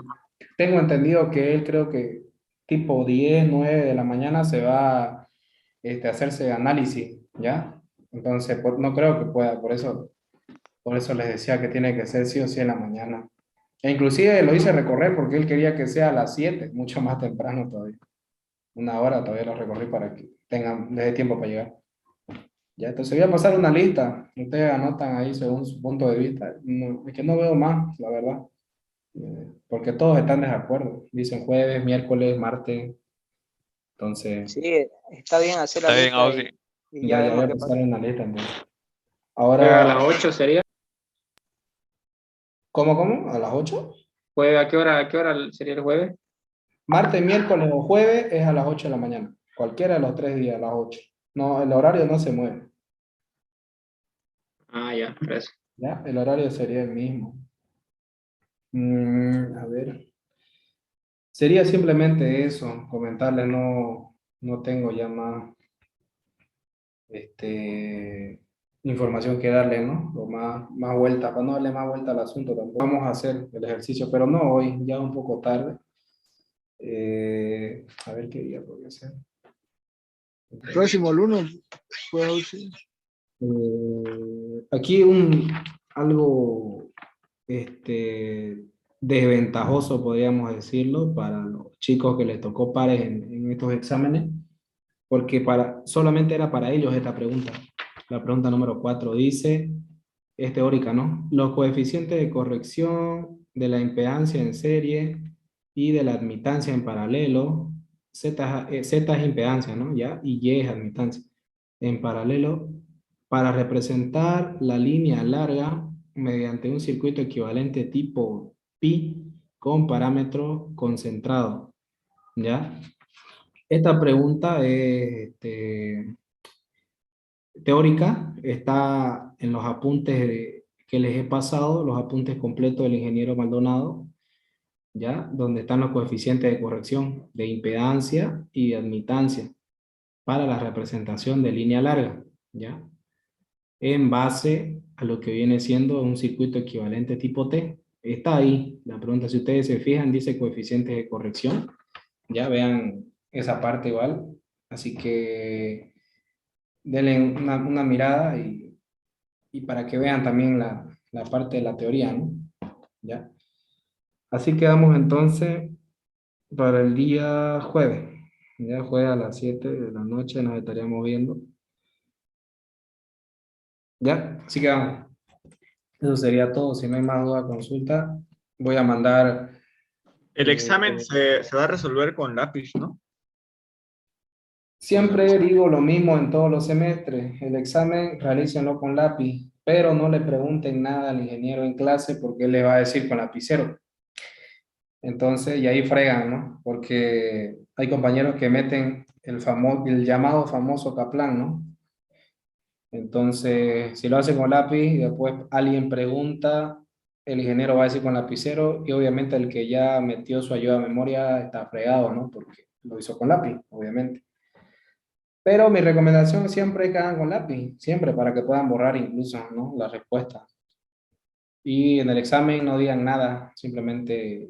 Speaker 1: tengo entendido que él creo que tipo 10 9 de la mañana se va a hacerse análisis, ¿ya? Entonces, no creo que pueda, por eso les decía que tiene que ser sí o sí en la mañana. E inclusive lo hice recorrer porque él quería que sea a las 7 mucho más temprano todavía. Una hora todavía lo recorrí para que les dé tiempo para llegar. Ya, entonces voy a pasar una lista. Ustedes anotan ahí según su punto de vista. No, es que no veo más, la verdad. Porque todos están de acuerdo. Dicen jueves, miércoles, martes. Entonces,
Speaker 10: Sí, está bien hacer la
Speaker 6: Está bien,
Speaker 10: lista
Speaker 6: Ausi.
Speaker 10: y ya
Speaker 1: ya voy
Speaker 10: vemos
Speaker 1: a
Speaker 10: qué
Speaker 1: pasar
Speaker 10: pasa.
Speaker 1: una lista. Entonces.
Speaker 5: Jueves a
Speaker 1: Ahora,
Speaker 5: las 8 sería.
Speaker 1: ¿cómo? ¿A las 8?
Speaker 5: Jueves, a qué hora sería el jueves?
Speaker 1: Martes, miércoles o jueves es a las 8 de la mañana. Cualquiera de los 3 días a las 8. No, el horario no se mueve.
Speaker 5: Ah, ya, gracias.
Speaker 1: ¿Ya? El horario sería el mismo. A ver. Sería simplemente eso, comentarles, no tengo ya más información que darle, ¿no? O más vuelta, para no darle más vuelta al asunto tampoco. Vamos a hacer el ejercicio, pero no hoy, ya un poco tarde. A ver qué día podría ser.
Speaker 4: Próximo lunes, pues sí.
Speaker 1: Aquí algo desventajoso, podríamos decirlo, para los chicos que les tocó pares en estos exámenes, porque solamente era para ellos esta pregunta. La pregunta número 4 dice, es teórica, ¿no? Los coeficientes de corrección de la impedancia en serie y de la admitancia en paralelo, Z es impedancia, ¿no? ¿Ya? Y Y es admitancia. En paralelo, para representar la línea larga mediante un circuito equivalente tipo pi con parámetro concentrado, ¿ya? Esta pregunta es teórica, está en los apuntes que les he pasado, los apuntes completos del ingeniero Maldonado, ¿ya? Donde están los coeficientes de corrección de impedancia y de admitancia para la representación de línea larga, ¿ya? En base a lo que viene siendo un circuito equivalente tipo T. Está ahí la pregunta, si ustedes se fijan, dice coeficientes de corrección, ya vean esa parte igual, así que denle una mirada y para que vean también la parte de la teoría, ¿no? ¿Ya? Así quedamos entonces para el día jueves. Ya jueves a las 7 de la noche nos estaríamos viendo. ¿Ya? Así quedamos. Eso sería todo. Si no hay más duda, consulta. Voy a mandar...
Speaker 5: El examen se va a resolver con lápiz, ¿no?
Speaker 1: Siempre digo lo mismo en todos los semestres. El examen realícenlo con lápiz, pero no le pregunten nada al ingeniero en clase porque él le va a decir con lapicero. Entonces, y ahí fregan, ¿no? Porque hay compañeros que meten el llamado famoso Kaplan, ¿no? Entonces, si lo hace con lápiz y después alguien pregunta, el ingeniero va a decir con lapicero y obviamente el que ya metió su ayuda a memoria está fregado, ¿no? Porque lo hizo con lápiz, obviamente. Pero mi recomendación siempre es que hagan con lápiz, siempre, para que puedan borrar incluso, ¿no? La respuesta. Y en el examen no digan nada, simplemente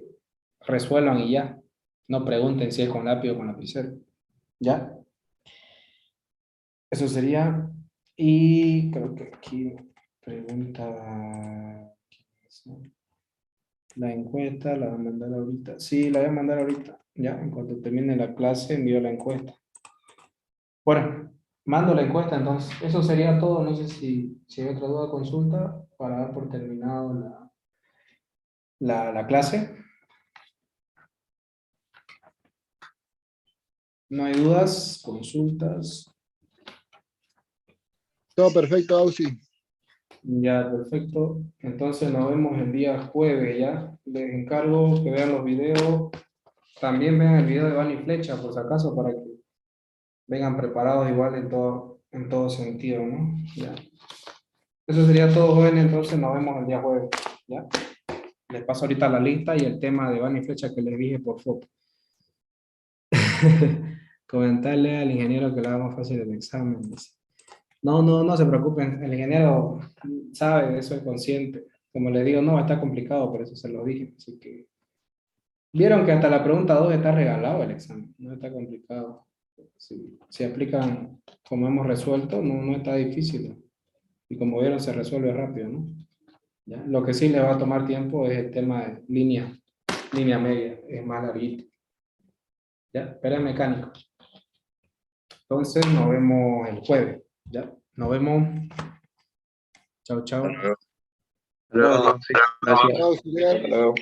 Speaker 1: resuelvan y ya. No pregunten si es con lápiz o con lapicero. ¿Ya? Eso sería. Y creo que aquí pregunta... La encuesta la voy a mandar ahorita. Sí, la voy a mandar ahorita. Ya, en cuanto termine la clase, envío la encuesta. Bueno, mando la encuesta entonces. Eso sería todo. No sé si hay otra duda o consulta para dar por terminado la clase. No hay dudas, consultas.
Speaker 4: Todo perfecto, Ausi.
Speaker 1: Ya, perfecto. Entonces nos vemos el día jueves, ¿ya? Les encargo que vean los videos. También vean el video de Bala y Flecha, por si acaso, para que vengan preparados igual en todo sentido, ¿no? Ya. Eso sería todo, jóvenes. Entonces nos vemos el día jueves, ¿ya? Les paso ahorita la lista y el tema de Bala y Flecha que les dije por foto. Comentarle al ingeniero que le haga más fácil el examen, dice. No se preocupen, el ingeniero sabe de eso, es consciente. Como le digo, no, está complicado, por eso se lo dije. Así que vieron que hasta la pregunta 2 está regalado el examen, no está complicado. Si aplican como hemos resuelto, no está difícil. Y como vieron, se resuelve rápido, ¿no? ¿Ya? Lo que sí le va a tomar tiempo es el tema de línea media, es más larguito. ¿Ya? Pero es mecánico. Entonces nos vemos el jueves. ¿Ya? Nos vemos. Chao, chao.
Speaker 8: Gracias.
Speaker 4: Chao, auxiliar.
Speaker 1: Luego.